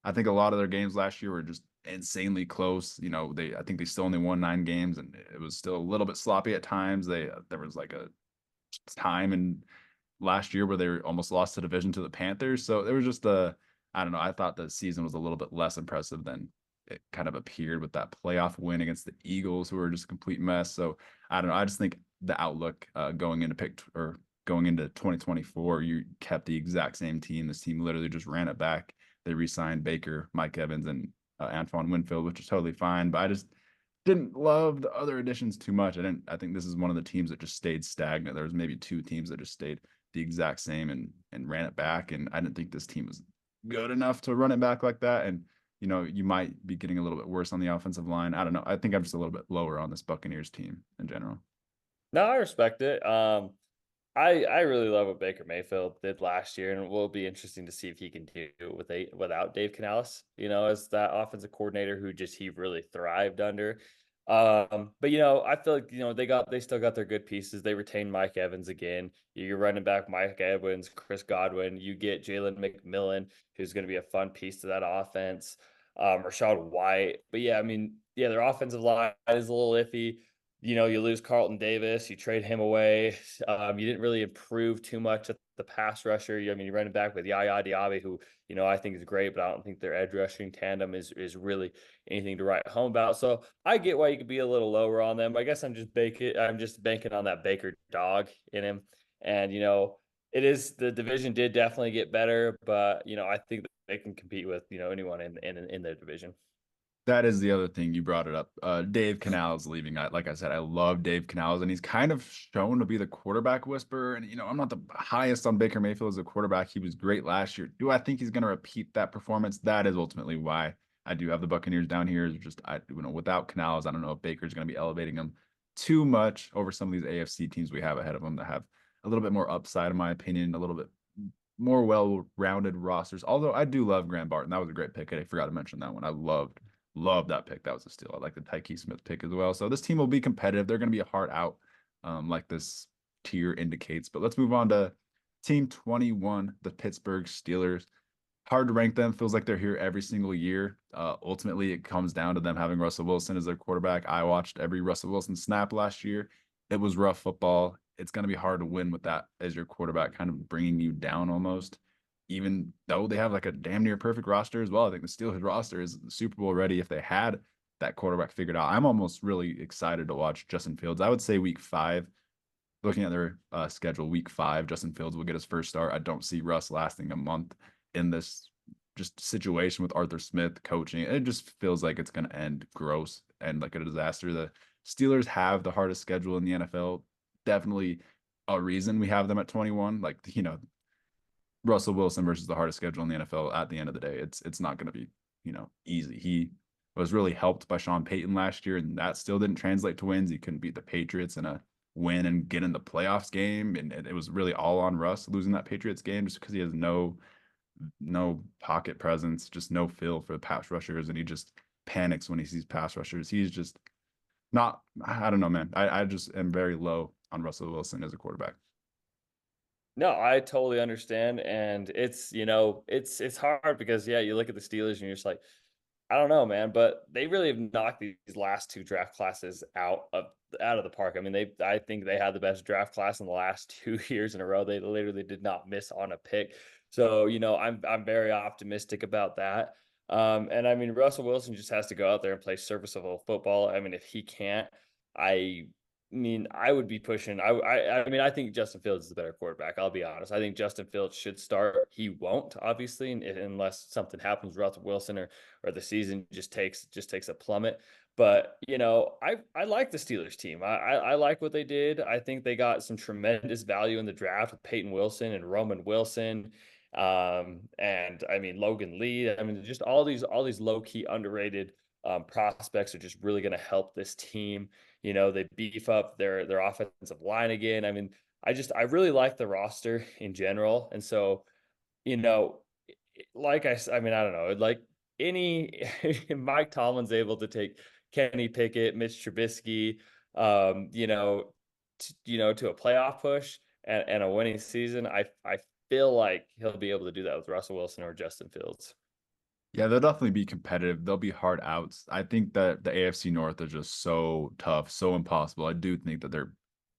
A: I think a lot of their games last year were just insanely close. I think they still only won 9 games, and it was still a little bit sloppy at times. There was like a time in last year where they almost lost the division to the Panthers. So there was just I don't know. I thought the season was a little bit less impressive than it kind of appeared with that playoff win against the Eagles, who were just a complete mess. So I don't know. I just think the outlook going into 2024, you kept the exact same team. This team literally just ran it back. They re-signed Baker, Mike Evans, and Antoine Winfield, which is totally fine. But I just didn't love the other additions too much. I think this is one of the teams that just stayed stagnant. There was maybe 2 teams that just stayed the exact same and ran it back. And I didn't think this team was good enough to run it back like that. And you might be getting a little bit worse on the offensive line. I don't know. I think I'm just a little bit lower on this Buccaneers team in general.
B: No, I respect it. I really love what Baker Mayfield did last year, and it will be interesting to see if he can do it without Dave Canales, as that offensive coordinator who he really thrived under. But I feel like they still got their good pieces. They retained Mike Evans again. You're running back Mike Evans, Chris Godwin. You get Jalen McMillan, who's going to be a fun piece to that offense. Rashad White. But yeah, I mean, yeah, their offensive line is a little iffy. You lose Carlton Davis, you trade him away. You didn't really improve too much at the pass rusher. I mean, you're running back with Yaya Diaby, who, I think is great, but I don't think their edge rushing tandem is really anything to write home about. So I get why you could be a little lower on them. I guess I'm just banking on that Baker dog in him. And, the division did definitely get better, but, I think that they can compete with, anyone in their division.
A: That is the other thing you brought it up. Dave Canales leaving. Like I said, I love Dave Canales, and he's kind of shown to be the quarterback whisperer. And I'm not the highest on Baker Mayfield as a quarterback. He was great last year. Do I think he's going to repeat that performance? That is ultimately why I do have the Buccaneers down here. Is just without Canales, I don't know if Baker's going to be elevating him too much over some of these AFC teams we have ahead of him that have a little bit more upside, in my opinion, a little bit more well-rounded rosters. Although I do love Graham Barton. That was a great pick. I forgot to mention that one. I loved that pick. That was a steal. I like the Tyke Smith pick as well. So this team will be competitive. They're going to be a hard out, like this tier indicates. But let's move on to team 21, the Pittsburgh Steelers. Hard to rank them. Feels like they're here every single year. Ultimately, it comes down to them having Russell Wilson as their quarterback. I watched every Russell Wilson snap last year. It was rough football. It's going to be hard to win with that as your quarterback, kind of bringing you down almost. Even though they have like a damn near perfect roster as well. I think the Steelers roster is Super Bowl ready if they had that quarterback figured out. I'm almost really excited to watch Justin Fields. I would say week 5, looking at their schedule, week 5, Justin Fields will get his first start. I don't see Russ lasting a month in this just situation with Arthur Smith coaching. It just feels like it's going to end gross and like a disaster. The Steelers have the hardest schedule in the NFL. Definitely a reason we have them at 21. Like, Russell Wilson versus the hardest schedule in the NFL at the end of the day. It's not going to be, easy. He was really helped by Sean Payton last year, and that still didn't translate to wins. He couldn't beat the Patriots in a win and get in the playoffs game. And it was really all on Russ losing that Patriots game just because he has no pocket presence, just no feel for the pass rushers, and he just panics when he sees pass rushers. He's just not, I don't know, man. I just am very low on Russell Wilson as a quarterback.
B: No, I totally understand, and it's hard because yeah, you look at the Steelers and you're just like, I don't know, man, but they really have knocked these last 2 draft classes out of the park. I mean, I think they had the best draft class in the last 2 years in a row. They literally did not miss on a pick. So, I'm very optimistic about that. And I mean, Russell Wilson just has to go out there and play serviceable football. I mean, if he can't, I I would be pushing. I mean, I think Justin Fields is the better quarterback. I'll be honest. I think Justin Fields should start. He won't, obviously, unless something happens with Russell Wilson or the season just takes a plummet. But I like the Steelers team. I like what they did. I think they got some tremendous value in the draft with Peyton Wilson and Roman Wilson, and I mean Logan Lee. I mean, just all these low key underrated prospects are just really going to help this team. They beef up their offensive line again. I mean, I really like the roster in general, and so you know, I mean, I don't know, like any Mike Tomlin's able to take Kenny Pickett, Mitch Trubisky, to a playoff push and a winning season. I feel like he'll be able to do that with Russell Wilson or Justin Fields.
A: Yeah, they'll definitely be competitive. They'll be hard outs. I think that the AFC North is just so tough, so impossible. I do think that they're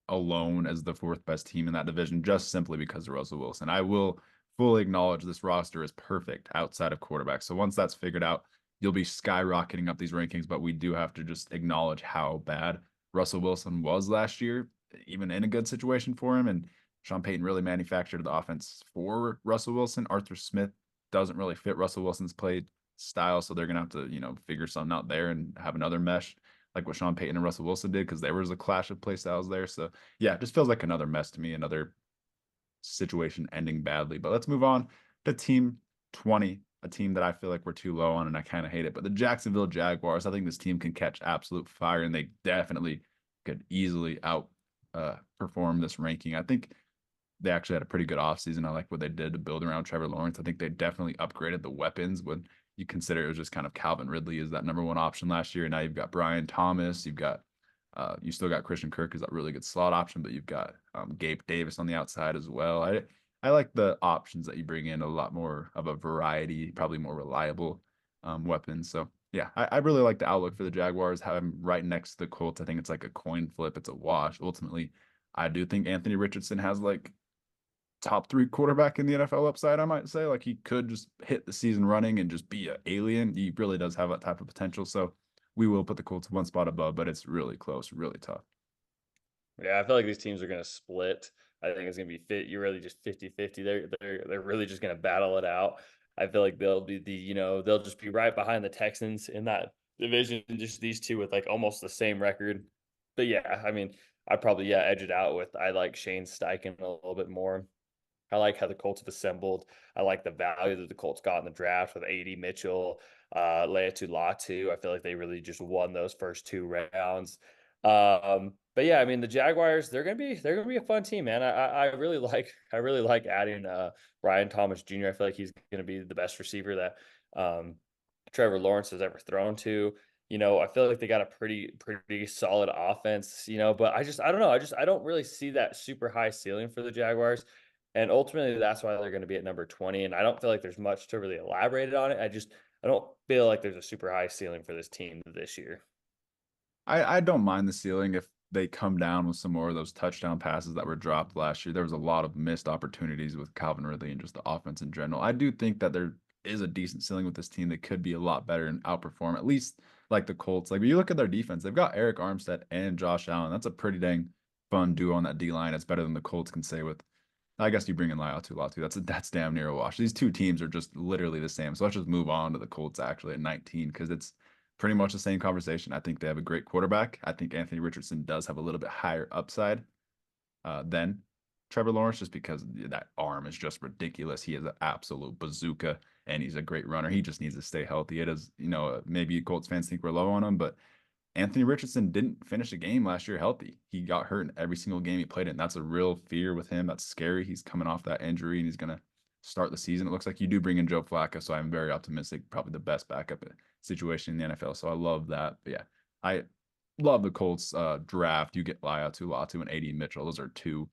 A: alone as the 4th best team in that division, just simply because of Russell Wilson. I will fully acknowledge this roster is perfect outside of quarterback. So once that's figured out, you'll be skyrocketing up these rankings. But we do have to just acknowledge how bad Russell Wilson was last year, even in a good situation for him. And Sean Payton really manufactured the offense for Russell Wilson. Arthur Smith doesn't really fit Russell Wilson's play style, so they're gonna have to, figure something out there and have another mesh like what Sean Payton and Russell Wilson did because there was a clash of play styles there. So yeah, it just feels like another mess to me, another situation ending badly. But let's move on to team 20, a team that I feel like we're too low on and I kind of hate it. But the Jacksonville Jaguars, I think this team can catch absolute fire and they definitely could easily out perform this ranking. I think they actually had a pretty good offseason. I like what they did to build around Trevor Lawrence. I think they definitely upgraded the weapons when you consider it was just kind of Calvin Ridley is that number 1 option last year. And now you've got Brian Thomas. You still got Christian Kirk is that really good slot option, but you've got Gabe Davis on the outside as well. I like the options that you bring in a lot more of a variety, probably more reliable weapons. So yeah, I really like the outlook for the Jaguars. Have them right next to the Colts. I think it's like a coin flip. It's a wash. Ultimately, I do think Anthony Richardson has like top 3 quarterback in the NFL upside, I might say. Like he could just hit the season running and just be an alien. He really does have that type of potential. So we will put the Colts 1 spot above, but it's really close, really tough.
B: Yeah, I feel like these teams are going to split. I think it's going to be fit. You're really just 50-50. They're really just going to battle it out. I feel like they'll be they'll just be right behind the Texans in that division, just these two with like almost the same record. But yeah, I mean, I'd probably edge it out with I like Shane Steichen a little bit more. I like how the Colts have assembled. I like the value that the Colts got in the draft with AD Mitchell, Leatu Latu. I feel like they really just won those first two rounds. But yeah, I mean the Jaguars, they're gonna be a fun team, man. I really like adding Ryan Thomas Jr. I feel like he's gonna be the best receiver that um, Trevor Lawrence has ever thrown to. I feel like they got a pretty solid offense, but I don't know. I don't really see that super high ceiling for the Jaguars. And ultimately that's why they're going to be at number 20. And I don't feel like there's much to really elaborate on it. I don't feel like there's a super high ceiling for this team this year.
A: I don't mind the ceiling if they come down with some more of those touchdown passes that were dropped last year. There was a lot of missed opportunities with Calvin Ridley and just the offense in general. I do think that there is a decent ceiling with this team that could be a lot better and outperform at least like the Colts. Like when you look at their defense, they've got Eric Armstead and Josh Allen. That's a pretty dang fun duo on that D line. It's better than the Colts can say with. I guess you bring in Latu Latu. That's damn near a wash. These two teams are just literally the same. So let's just move on to the Colts actually at 19 because it's pretty much the same conversation. I think they have a great quarterback. I think Anthony Richardson does have a little bit higher upside than Trevor Lawrence just because that arm is just ridiculous. He is an absolute bazooka and he's a great runner. He just needs to stay healthy. It is, maybe Colts fans think we're low on him, but Anthony Richardson didn't finish a game last year healthy. He got hurt in every single game he played in. That's a real fear with him. That's scary. He's coming off that injury and he's going to start the season. It looks like you do bring in Joe Flacco, so I'm very optimistic. Probably the best backup situation in the NFL. So I love that. But yeah, I love the Colts draft. You get Latu and AD Mitchell. Those are two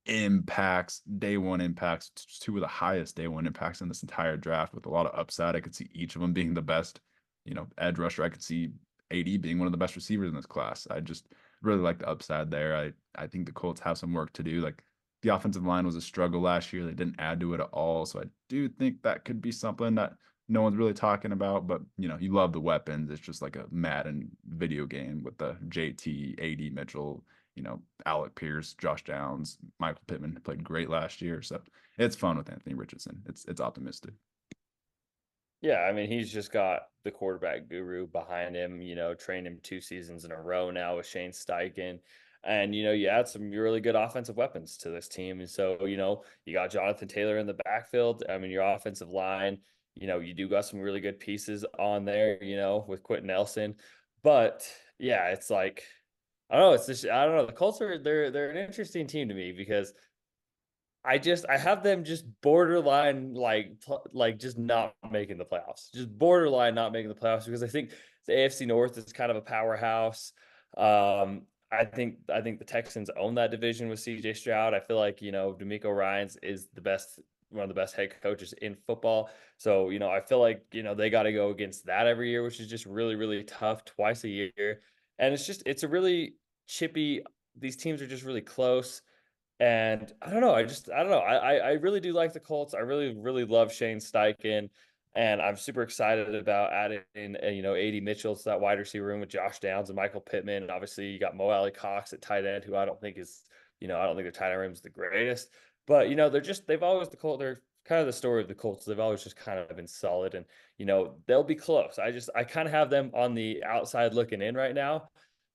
A: impacts, day one impacts, two of the highest day one impacts in this entire draft with a lot of upside. I could see each of them being the best, edge rusher. I could see AD being one of the best receivers in this class. I just really like the upside there. I think the Colts have some work to do. Like the offensive line was a struggle last year. They didn't add to it at all. So I do think that could be something that no one's really talking about. But you love the weapons. It's just like a Madden video game with the JT, AD Mitchell, Alec Pierce, Josh Downs, Michael Pittman played great last year. So it's fun with Anthony Richardson. It's optimistic.
B: Yeah, I mean, he's just got the quarterback guru behind him, trained him 2 seasons in a row now with Shane Steichen. And, you add some really good offensive weapons to this team. And so, you got Jonathan Taylor in the backfield. I mean, your offensive line, you do got some really good pieces on there, with Quentin Nelson. But yeah, it's like, I don't know. It's just, I don't know. The Colts they're an interesting team to me because I have them just borderline like just not making the playoffs. Just borderline not making the playoffs because I think the AFC North is kind of a powerhouse. I think the Texans own that division with CJ Stroud. I feel like, D'Amico Ryans is one of the best head coaches in football. So, I feel like, they got to go against that every year, which is just really, really tough twice a year. And it's a really chippy, these teams are just really close. And I don't know. I don't know. I really do like the Colts. I really, really love Shane Steichen. And I'm super excited about adding, AD Mitchell to that wide receiver room with Josh Downs and Michael Pittman. And obviously, you got Mo Alley Cox at tight end, who I don't think is, I don't think their tight end room is the greatest. But, they've always, they're kind of the story of the Colts. They've always just kind of been solid and, they'll be close. I kind of have them on the outside looking in right now,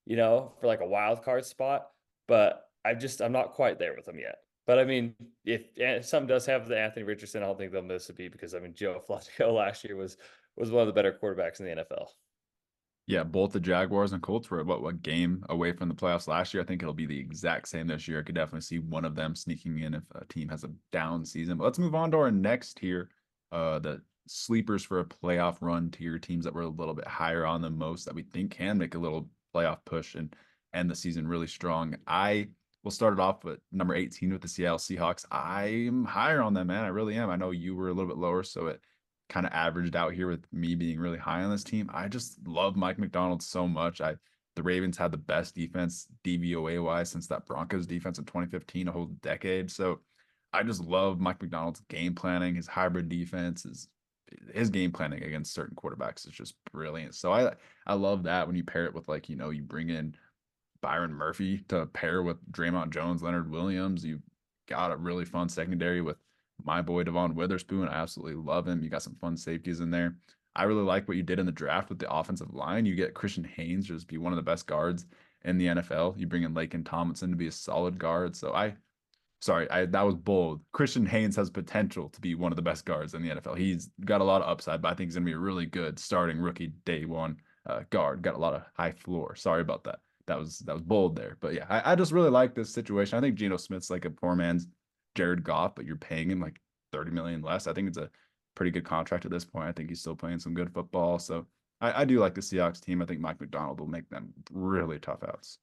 B: for like a wild card spot. But I'm not quite there with them yet. But I mean, if something does have the Anthony Richardson, I don't think they'll miss a beat because I mean, Joe Flacco last year was one of the better quarterbacks in the NFL.
A: Yeah, both the Jaguars and Colts were what game away from the playoffs last year. I think it'll be the exact same this year. I could definitely see one of them sneaking in if a team has a down season. But let's move on to our next tier, the sleepers for a playoff run tier, teams that were a little bit higher on them most that we think can make a little playoff push and end the season really strong. I will start it off with number 18 with the Seattle Seahawks. I'm higher on them, man. I really am. I know you were a little bit lower, so it kind of averaged out here with me being really high on this team. I just love Mike McDonald so much. The Ravens had the best defense DVOA wise since that Broncos defense in 2015, a whole decade. So I just love Mike McDonald's game planning, his hybrid defense, his game planning against certain quarterbacks is just brilliant. So I love that when you pair it with you bring in Byron Murphy to pair with Draymond Jones, Leonard Williams. You got a really fun secondary with my boy Devon Witherspoon. I absolutely love him. You got some fun safeties in there. I really like what you did in the draft with the offensive line. You get Christian Haynes just be one of the best guards in the NFL. You bring in Laken Tomlinson to be a solid guard. So that was bold. Christian Haynes has potential to be one of the best guards in the NFL. He's got a lot of upside, but I think he's going to be a really good starting rookie day one guard. Got a lot of high floor. Sorry about that. That was bold there. But yeah, I just really like this situation. I think Geno Smith's like a poor man's Jared Goff, but you're paying him like 30 million less. I think it's a pretty good contract at this point. I think he's still playing some good football. So I do like the Seahawks team. I think Mike McDonald will make them really tough outs.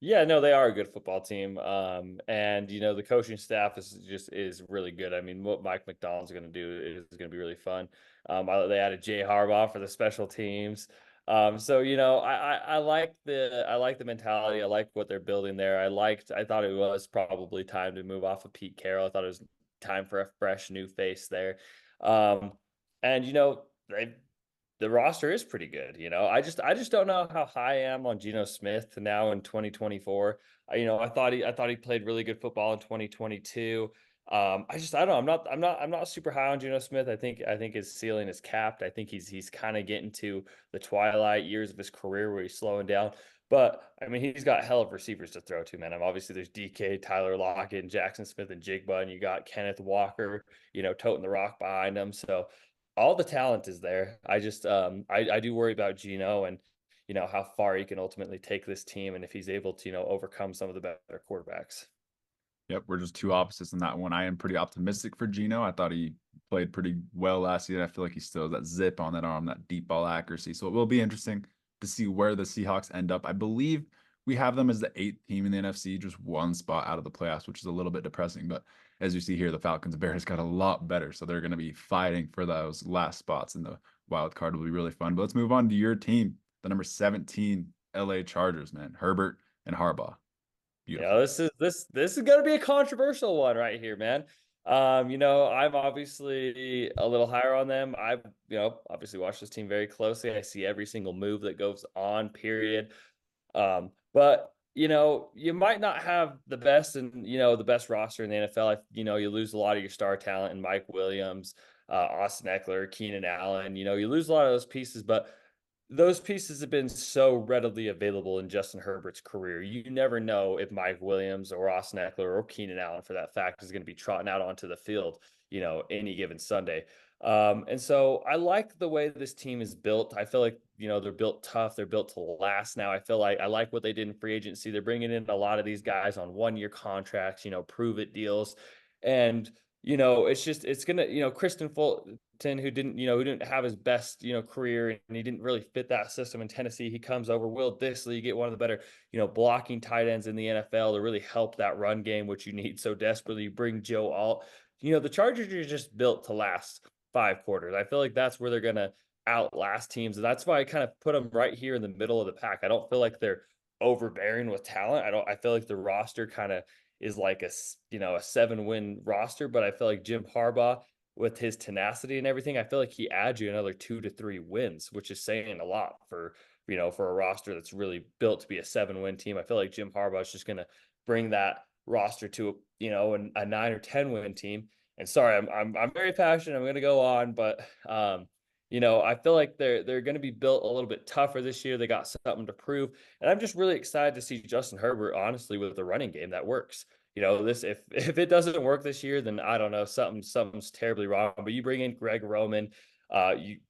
B: Yeah, no, they are a good football team. And the coaching staff is really good. I mean, what Mike McDonald's going to do is going to be really fun. They added Jay Harbaugh for the special teams. So I like the mentality. I like what they're building there. I thought it was probably time to move off of Pete Carroll. I thought it was time for a fresh new face there. Um, and they the roster is pretty good. I just don't know how high I am on Geno Smith now in 2024. I thought he played really good football in 2022. I don't know. I'm not super high on Geno Smith. I think his ceiling is capped. I think he's kind of getting to the twilight years of his career where he's slowing down. But I mean, he's got hell of receivers to throw to, man. Obviously there's DK, Tyler Lockett, and Jackson Smith and Jigba, and you got Kenneth Walker, toting the rock behind him. So all the talent is there. I do worry about Gino and how far he can ultimately take this team and if he's able to overcome some of the better quarterbacks.
A: Yep, we're just two opposites in that one. I am pretty optimistic for Gino. I thought he played pretty well last year. I feel like he still has that zip on that arm, that deep ball accuracy. So it will be interesting to see where the Seahawks end up. I believe we have them as the eighth team in the NFC, just one spot out of the playoffs, which is a little bit depressing. But as you see here, the Falcons Bears got a lot better. So they're going to be fighting for those last spots in the wild card. Will be really fun. But let's move on to your team, the number 17 LA Chargers, man. Herbert and Harbaugh.
B: Yeah,
A: Beautiful.
B: this is gonna be a controversial one right here, man. I'm obviously a little higher on them. I've obviously watched this team very closely. I see every single move that goes on, period. But you might not have the best and the best roster in the NFL. You lose a lot of your star talent in Mike Williams, Austin Eckler, Keenan Allen. You lose a lot of those pieces, but those pieces have been so readily available in Justin Herbert's career. You never know if Mike Williams or Austin Eckler or Keenan Allen, for that fact, is going to be trotting out onto the field, any given Sunday. And so I like the way this team is built. I feel like, they're built tough. They're built to last now. I feel like I like what they did in free agency. They're bringing in a lot of these guys on 1-year contracts, prove it deals. And it's gonna, Kristen Fulton, who didn't have his best, career, and he didn't really fit that system in Tennessee. He comes over. Will Dissly, you get one of the better, blocking tight ends in the NFL to really help that run game, which you need so desperately. You bring Joe Alt. The Chargers are just built to last 5 quarters. I feel like that's where they're gonna outlast teams. And that's why I kind of put them right here in the middle of the pack. I don't feel like they're overbearing with talent. I feel like the roster kind of is like a 7-win roster, but I feel like Jim Harbaugh, with his tenacity and everything, I feel like he adds you another 2 to 3 wins, which is saying a lot for a roster that's really built to be a 7-win team. I feel like Jim Harbaugh is just going to bring that roster to a 9 or 10 win team. And sorry, I'm very passionate. I'm going to go on, but I feel like they're going to be built a little bit tougher this year. They got something to prove, and I'm just really excited to see Justin Herbert, honestly, with the running game that works. This if it doesn't work this year, then I don't know, something's terribly wrong. But you bring in Greg Roman,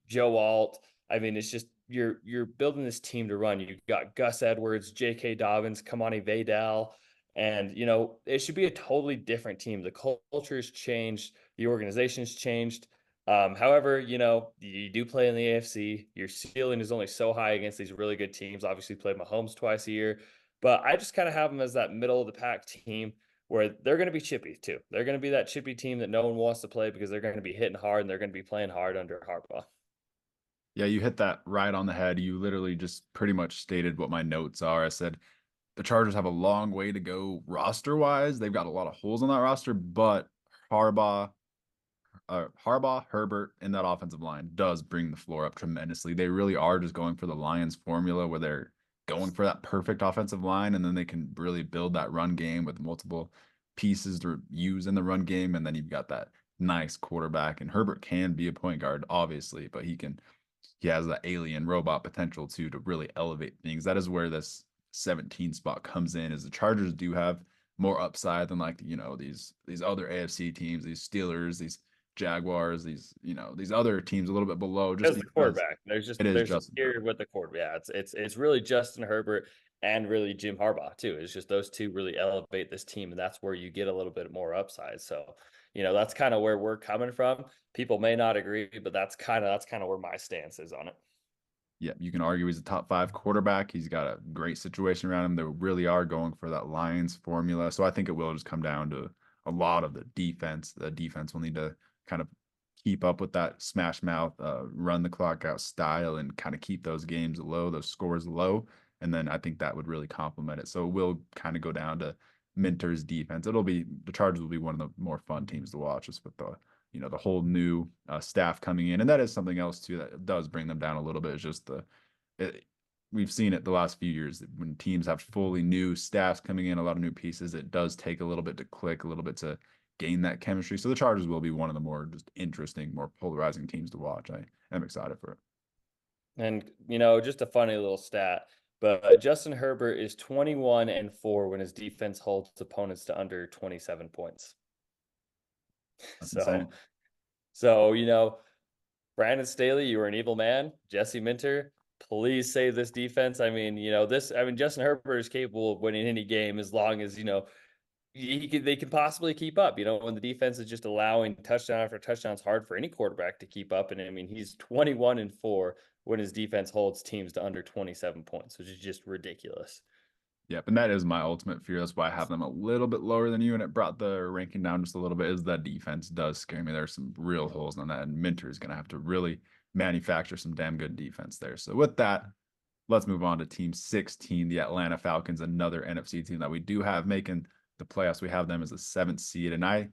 B: Joe Alt. I mean, it's just you're building this team to run. You've got Gus Edwards, J.K. Dobbins, Kamani Vidal, and it should be a totally different team. The culture has changed, the organization's changed. However, you do play in the AFC. Your ceiling is only so high against these really good teams. Obviously, play Mahomes twice a year, but I just kind of have them as that middle of the pack team where they're going to be chippy too. They're going to be that chippy team that no one wants to play because they're going to be hitting hard and they're going to be playing hard under Harbaugh.
A: Yeah, you hit that right on the head. You literally just pretty much stated what my notes are. I said the Chargers have a long way to go roster wise. They've got a lot of holes on that roster, but Harbaugh, Herbert, and that offensive line does bring the floor up tremendously. They really are just going for the Lions formula where they're going for that perfect offensive line, and then they can really build that run game with multiple pieces to use in the run game. And then you've got that nice quarterback. And Herbert can be a point guard, obviously, but he has that alien robot potential too to really elevate things. That is where this 17 spot comes in, is the Chargers do have more upside than like, these other AFC teams, these Steelers, these Jaguars, these other teams a little bit below, just
B: As the
A: because
B: quarterback.
A: it is
B: There's a
A: Justin
B: tier
A: Herbert.
B: with the quarterback. Yeah, it's really Justin Herbert and really Jim Harbaugh too. It's just those two really elevate this team, and that's where you get a little bit more upside. So, that's kind of where we're coming from. People may not agree, but that's kind of where my stance is on it.
A: Yeah, you can argue he's a top five quarterback. He's got a great situation around him. They really are going for that Lions formula. So I think it will just come down to a lot of the defense. The defense will need to kind of keep up with that smash mouth, run the clock out style and kind of keep those games low, those scores low. And then I think that would really complement it. So it will kind of go down to Minter's defense. The Chargers will be one of the more fun teams to watch, just with the whole new staff coming in, and that is something else too that does bring them down a little bit. Is just it, we've seen it the last few years when teams have fully new staffs coming in, a lot of new pieces. It does take a little bit to click, a little bit to gain that chemistry. So the Chargers will be one of the more just interesting, more polarizing teams to watch. I am excited for it.
B: And just a funny little stat, but Justin Herbert is 21-4 when his defense holds opponents to under 27 points.
A: That's
B: So,
A: insane.
B: so Brandon Staley, you were an evil man. Jesse Minter, please save this defense. Justin Herbert is capable of winning any game as long as they can possibly keep up. When the defense is just allowing touchdown after touchdown, it's hard for any quarterback to keep up. And he's 21-4 when his defense holds teams to under 27 points, which is just ridiculous.
A: Yep, and that is my ultimate fear. That's why I have them a little bit lower than you, and it brought the ranking down just a little bit. Is that defense does scare me. There's some real holes on that, and Minter is going to have to really manufacture some damn good defense there. So with that, let's move on to Team 16, the Atlanta Falcons, another NFC team that we do have making the playoffs. We have them as a seventh seed, and I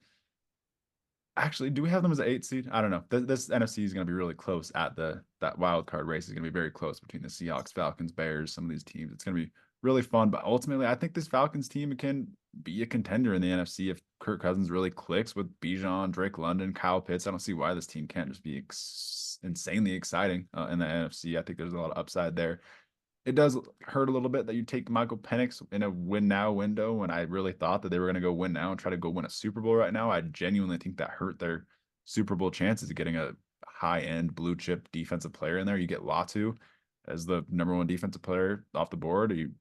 A: actually, do we have them as an eight seed? I don't know. This NFC is going to be really close at that wild card race is going to be very close between the Seahawks, Falcons, Bears, some of these teams. It's going to be really fun. But ultimately, I think this Falcons team can be a contender in the NFC if Kirk Cousins really clicks with Bijan, Drake London, Kyle Pitts. I don't see why this team can't just be insanely exciting in the NFC. I think there's a lot of upside there. It does hurt a little bit that you take Michael Penix in a win now window when I really thought that they were going to go win now and try to go win a Super Bowl right now. I genuinely think that hurt their Super Bowl chances of getting a high end blue chip defensive player in there. You get Latu as the number one defensive player off the board. You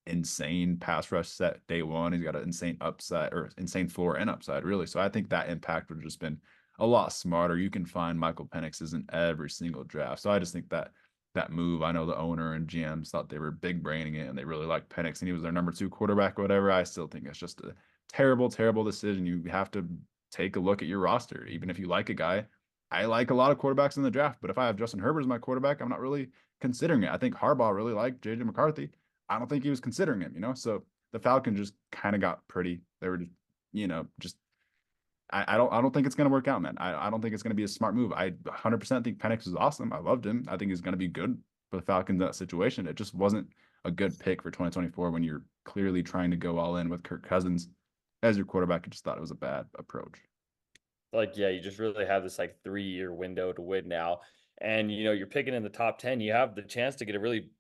A: insane pass rush set day one. He's got an insane upside or insane floor and upside, really. So I think that impact would have just been a lot smarter. You can find Michael Penix's in every single draft. So I just think that move. I know the owner and GMs thought they were big braining it and they really liked Penix and he was their number two quarterback or whatever. I still think it's just a terrible, terrible decision. You have to take a look at your roster. Even if you like a guy, I like a lot of quarterbacks in the draft, but if I have Justin Herbert as my quarterback, I'm not really considering it. I think Harbaugh really liked JJ McCarthy. I don't think he was considering him. So the Falcons just kind of got pretty. They were just I don't think it's going to work out, man. I don't think it's going to be a smart move. I 100% think Penix is awesome. I loved him. I think he's going to be good for the Falcons in that situation. It just wasn't a good pick for 2024 when you're clearly trying to go all in with Kirk Cousins as your quarterback. I just thought it was a bad approach.
B: Like, yeah, you just really have this like 3-year window to win now. And you're picking in the top 10, you have the chance to get a really,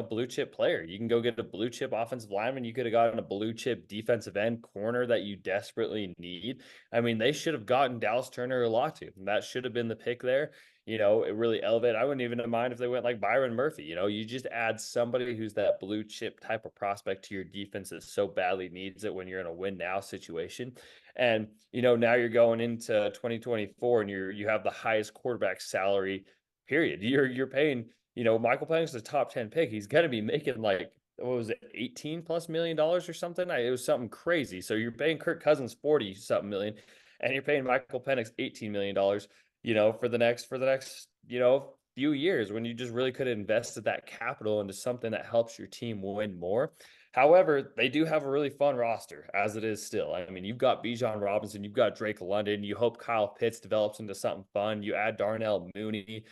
B: blue chip player. You can go get a blue chip offensive lineman. You could have gotten a blue chip defensive end corner that you desperately need. They should have gotten Dallas Turner or Latu. That should have been the pick there. It really elevated. I wouldn't even mind if they went like Byron Murphy. You just add somebody who's that blue chip type of prospect to your defense that so badly needs it when you're in a win now situation. And now you're going into 2024 and you have the highest quarterback salary period. You're paying, Michael Penix is a top 10 pick. He's going to be making like, what was it, 18 plus $million or something? It was something crazy. So you're paying Kirk Cousins 40 something million and you're paying Michael Penix $18 million, for the next, few years when you just really could have invested that capital into something that helps your team win more. However, they do have a really fun roster as it is still. You've got Bijan Robinson, you've got Drake London. You hope Kyle Pitts develops into something fun. You add Darnell Mooney.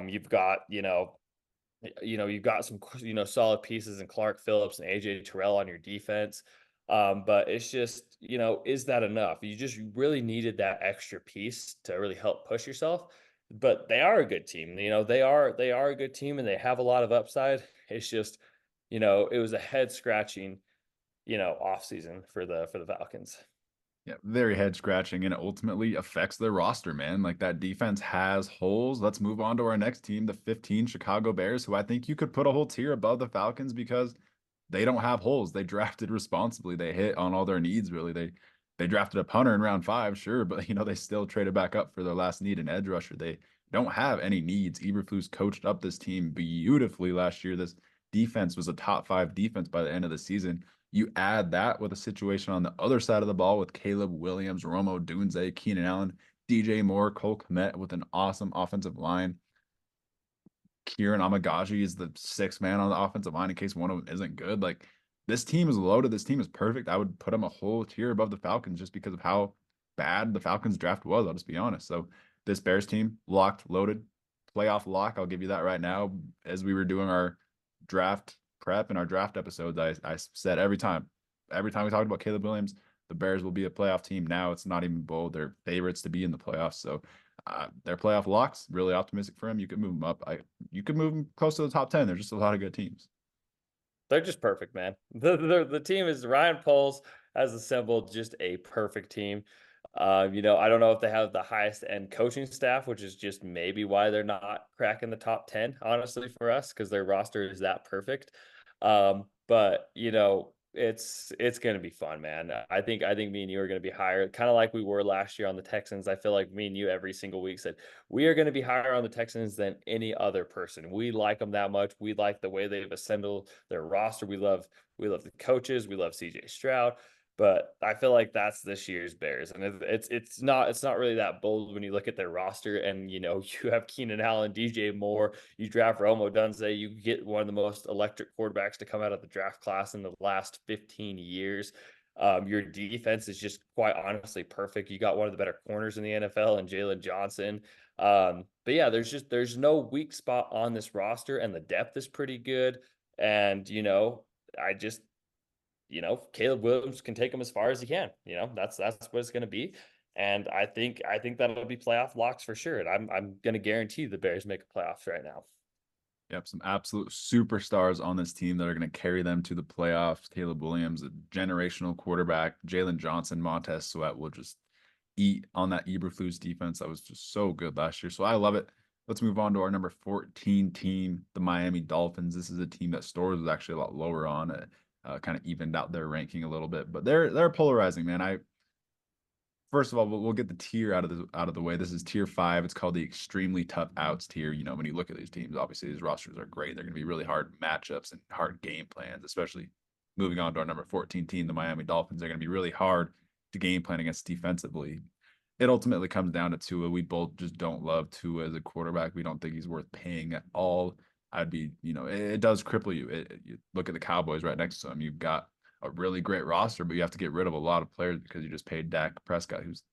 B: You've got, you've got some, solid pieces in Clark Phillips and AJ Terrell on your defense. But it's just, is that enough? You just really needed that extra piece to really help push yourself. But they are a good team. They are a good team and they have a lot of upside. It's just, it was a head scratching, off season for the Falcons.
A: Yeah, very head scratching, and it ultimately affects their roster, man. Like that defense has holes. Let's move on to our next team, the 15 Chicago Bears, who I think you could put a whole tier above the Falcons because they don't have holes. They drafted responsibly. They hit on all their needs, really. They drafted a punter in round 5, sure, but they still traded back up for their last need, an edge rusher. They don't have any needs. Eberflus coached up this team beautifully last year. This defense was a top 5 defense by the end of the season. You add that with a situation on the other side of the ball with Caleb Williams, Romo Dunze, Keenan Allen, DJ Moore, Cole Kmet with an awesome offensive line. Kieran Amagaji is the 6th man on the offensive line in case one of them isn't good. Like this team is loaded. This team is perfect. I would put them a whole tier above the Falcons just because of how bad the Falcons draft was. I'll just be honest. So this Bears team, locked, loaded, playoff lock. I'll give you that right now. As we were doing our draft prep and our draft episodes, I said every time we talked about Caleb Williams, the Bears will be a playoff team. Now it's not even bold. They're favorites to be in the playoffs. So their playoff locks. Really optimistic for him. You could move them up. You could move them close to the top 10. There's just a lot of good teams.
B: They're just perfect, man. The team is Ryan Poles has assembled just a perfect team. I don't know if they have the highest end coaching staff, which is just maybe why they're not cracking the top 10, honestly, for us, because their roster is that perfect. But it's gonna be fun, man. I think me and you are gonna be higher, kind of like we were last year on the Texans. I feel like me and you every single week said we are gonna be higher on the Texans than any other person. We like them that much. We like the way they've assembled their roster. We love the coaches. We love CJ Stroud. But I feel like that's this year's Bears, and it's not really that bold when you look at their roster, and you have Keenan Allen, DJ Moore, you draft Romo Dunze, you get one of the most electric quarterbacks to come out of the draft class in the last 15 years. Your defense is just quite honestly perfect. You got one of the better corners in the NFL and Jalen Johnson. But yeah, there's no weak spot on this roster, and the depth is pretty good. And I just Caleb Williams can take them as far as he can. That's what it's going to be. And I think that'll be playoff locks for sure. And I'm going to guarantee the Bears make a playoffs right now.
A: Yep, some absolute superstars on this team that are going to carry them to the playoffs. Caleb Williams, a generational quarterback. Jalen Johnson, Montez Sweat will just eat on that Eberflus defense that was just so good last year. So I love it. Let's move on to our number 14 team, the Miami Dolphins. This is a team that Stores was actually a lot lower on. Kind of evened out their ranking a little bit, but they're polarizing, man. First of all, we'll get the tier out of the way. This is tier 5. It's called the extremely tough outs tier. When you look at these teams, obviously these rosters are great. They're going to be really hard matchups and hard game plans, especially moving on to our number 14 team, the Miami Dolphins. They're going to be really hard to game plan against defensively. It ultimately comes down to Tua. We both just don't love Tua as a quarterback. We don't think he's worth paying at all. It does cripple you. You look at the Cowboys right next to him. You've got a really great roster, but you have to get rid of a lot of players because you just paid Dak Prescott, who's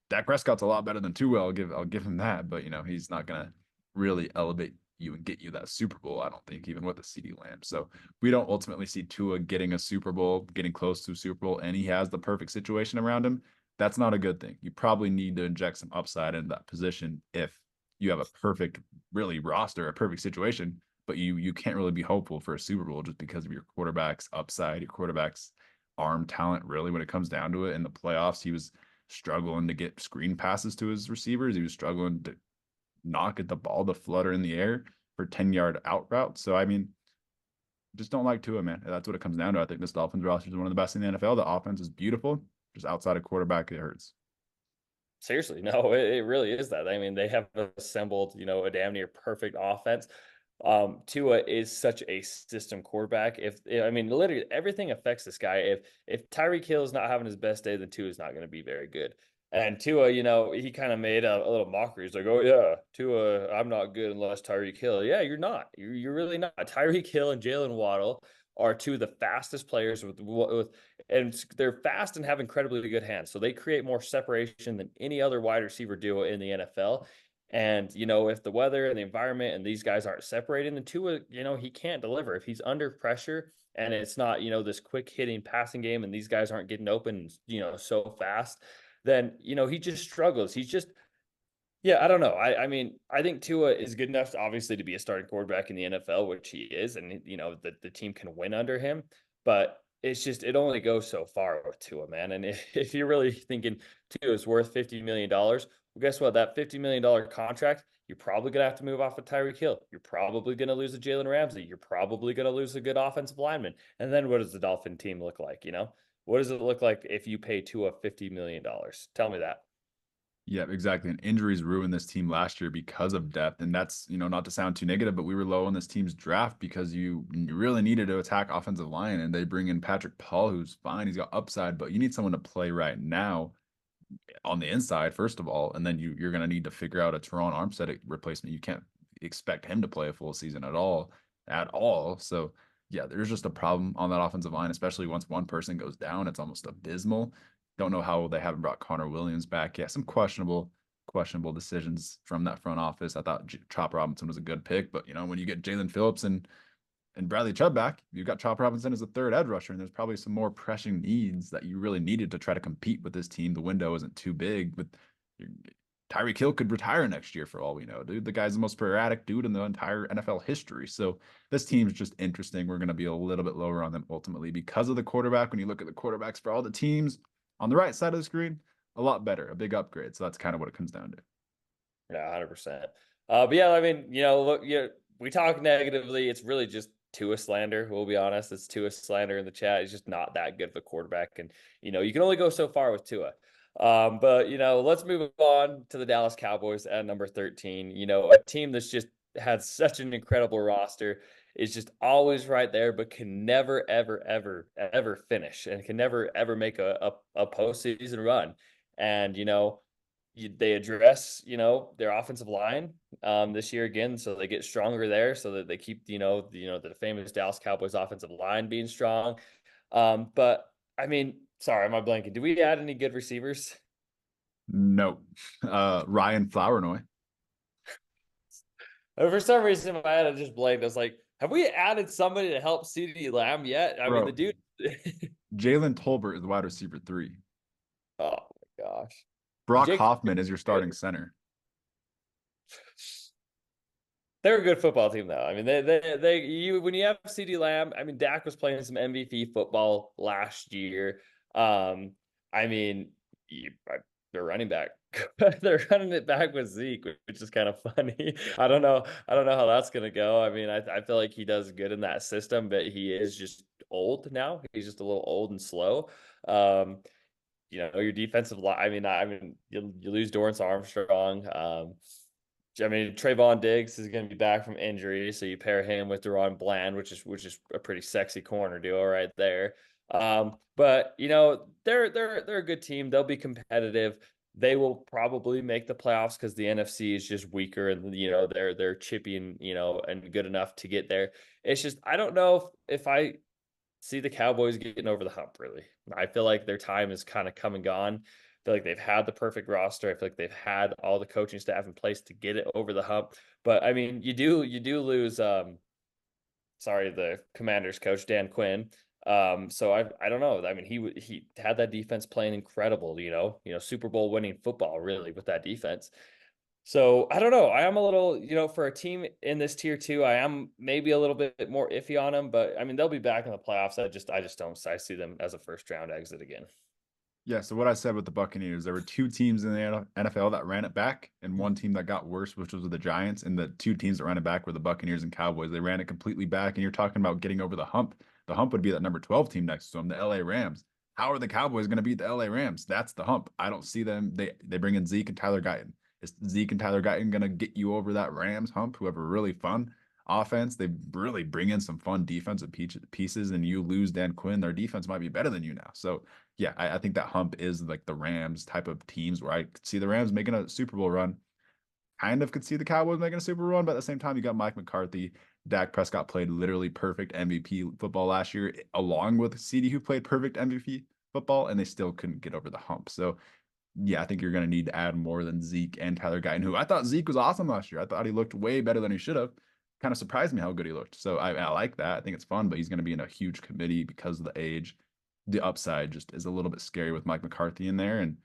A: Dak Prescott's a lot better than Tua. I'll give him that, but he's not gonna really elevate you and get you that Super Bowl. I don't think even with a CD Lamb. So we don't ultimately see Tua getting a Super Bowl, getting close to a Super Bowl, and he has the perfect situation around him. That's not a good thing. You probably need to inject some upside into that position if you have a perfect, really roster, a perfect situation, but you can't really be hopeful for a Super Bowl just because of your quarterback's upside, your quarterback's arm talent. Really, when it comes down to it, in the playoffs, he was struggling to get screen passes to his receivers. He was struggling to not get the ball to flutter in the air for 10-yard out routes. So, I mean, just don't like Tua, man. That's what it comes down to. I think this Dolphins roster is one of the best in the NFL. The offense is beautiful. Just outside of quarterback, it hurts.
B: Seriously, no, it really is that. I mean, they have assembled, a damn near perfect offense. Tua is such a system quarterback. I mean, literally everything affects this guy. If Tyreek Hill is not having his best day, then Tua is not going to be very good. And Tua, he kind of made a little mockery. He's like, "Oh yeah, Tua, I'm not good unless Tyreek Hill." Yeah, you're not. You're really not. Tyreek Hill and Jalen Waddle are two of the fastest players and they're fast and have incredibly good hands. So they create more separation than any other wide receiver duo in the NFL. And, if the weather and the environment and these guys aren't separating, then Tua, he can't deliver. If he's under pressure and it's not, this quick hitting passing game and these guys aren't getting open, so fast, then, he just struggles. He's just, yeah, I don't know. I mean, I think Tua is good enough to obviously to be a starting quarterback in the NFL, which he is, and the team can win under him. But it's just it only goes so far with Tua, man. And if you're really thinking Tua is worth $50 million, well, guess what? That $50 million contract, you're probably gonna have to move off of Tyreek Hill. You're probably gonna lose a Jalen Ramsey. You're probably gonna lose a good offensive lineman. And then what does the Dolphin team look like? What does it look like if you pay Tua $50 million? Tell me that.
A: Yeah, exactly. And injuries ruined this team last year because of depth. And that's, not to sound too negative, but we were low on this team's draft because you really needed to attack offensive line. And they bring in Patrick Paul, who's fine. He's got upside, but you need someone to play right now on the inside, first of all. And then you're going to need to figure out a Teron Armstead replacement. You can't expect him to play a full season at all, at all. So, yeah, there's just a problem on that offensive line, especially once one person goes down. It's almost abysmal. Don't know how they haven't brought Connor Williams back yet. Some questionable decisions from that front office. I thought Chop Robinson was a good pick, but when you get Jalen Phillips and Bradley Chubb back, you've got Chop Robinson as a third edge rusher, and there's probably some more pressing needs that you really needed to try to compete with this team. The window isn't too big, but Tyreek Hill could retire next year for all we know, dude. The guy's the most sporadic dude in the entire NFL history. So this team's just interesting. We're going to be a little bit lower on them ultimately because of the quarterback. When you look at the quarterbacks for all the teams on the right side of the screen, a lot better, a big upgrade. So that's kind of what it comes down to.
B: Yeah, 100%. But yeah, I mean, look, we talk negatively. It's really just Tua slander. We'll be honest. It's Tua slander in the chat. He's just not that good of a quarterback. And, you can only go so far with Tua. But, let's move on to the Dallas Cowboys at number 13. A team that's just had such an incredible roster, is just always right there, but can never, ever, ever, ever finish and can never, ever make a postseason run. And, they address, their offensive line this year again, so they get stronger there, so that they keep, the famous Dallas Cowboys offensive line being strong. But I mean, sorry, am I blanking? Do we add any good receivers?
A: No. Ryan Flournoy.
B: For some reason, in my head, I just blanked. I was like, have we added somebody to help CeeDee Lamb yet? I mean, the
A: Bro,
B: dude.
A: Jalen Tolbert is the wide receiver 3.
B: Oh my gosh.
A: Brock
B: Jake,
A: Hoffman is your starting center.
B: they're a good football team, though. I mean, when you have CeeDee Lamb, I mean, Dak was playing some MVP football last year. I mean, they're running back. They're running it back with Zeke, which is kind of funny. I don't know how that's gonna go. I mean, I feel like he does good in that system, but he is just old now. He's just a little old and slow. Um, your defensive line. I mean, you lose Dorrance Armstrong. I mean, Trayvon Diggs is going to be back from injury, so you pair him with Deron Bland, which is a pretty sexy corner duo right there. But they're a good team. They'll be competitive. They will probably make the playoffs because the NFC is just weaker, and they're chipping, and good enough to get there. It's just I don't know if I see the Cowboys getting over the hump, really. I feel like their time is kind of come and gone. I feel like they've had the perfect roster. I feel like they've had all the coaching staff in place to get it over the hump. But I mean, you do lose the Commanders coach Dan Quinn. So I don't know. I mean, he had that defense playing incredible, Super Bowl winning football really with that defense. So I don't know. I am a little, for a team in this tier 2, I am maybe a little bit more iffy on them, but I mean they'll be back in the playoffs. I just don't. I see them as a first round exit again.
A: Yeah, so what I said with the Buccaneers, there were 2 teams in the NFL that ran it back, and one team that got worse, which was the Giants. And the 2 teams that ran it back were the Buccaneers and Cowboys. They ran it completely back, and you're talking about getting over the hump. The hump would be that number 12 team next to them, the LA Rams. How are the Cowboys going to beat the LA Rams? That's the hump. I don't see them. They bring in Zeke and Tyler Guyton. Is Zeke and Tyler Guyton going to get you over that Rams hump, who have a really fun offense? They really bring in some fun defensive pieces, and you lose Dan Quinn. Their defense might be better than you now. So yeah, I think that hump is like the Rams type of teams where I could see the Rams making a Super Bowl run. Kind of could see the Cowboys making a Super Bowl run, but at the same time, you got Mike McCarthy. Dak Prescott played literally perfect MVP football last year, along with CD, who played perfect MVP football, and they still couldn't get over the hump. So yeah, I think you're going to need to add more than Zeke and Tyler Guyton, who I thought Zeke was awesome last year. I thought he looked way better than he should have. Kind of surprised me how good he looked. So I like that. I think it's fun, but he's going to be in a huge committee because of the age. The upside just is a little bit scary with Mike McCarthy in there. And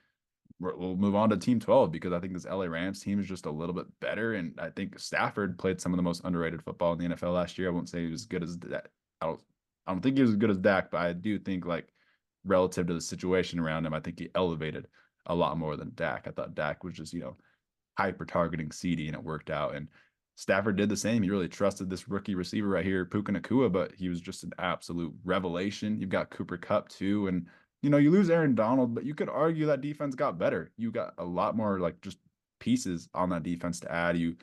A: we'll move on to Team 12 because I think this LA Rams team is just a little bit better. And I think Stafford played some of the most underrated football in the NFL last year. I won't say he was as good as that. I don't think he was as good as Dak, but I do think like relative to the situation around him, I think he elevated a lot more than Dak. I thought Dak was just, hyper targeting CD and it worked out. And Stafford did the same. He really trusted this rookie receiver right here, Puka Nakua, but he was just an absolute revelation. You've got Cooper Kupp too. And, you lose Aaron Donald, but you could argue that defense got better. You got a lot more like just pieces on that defense to add. You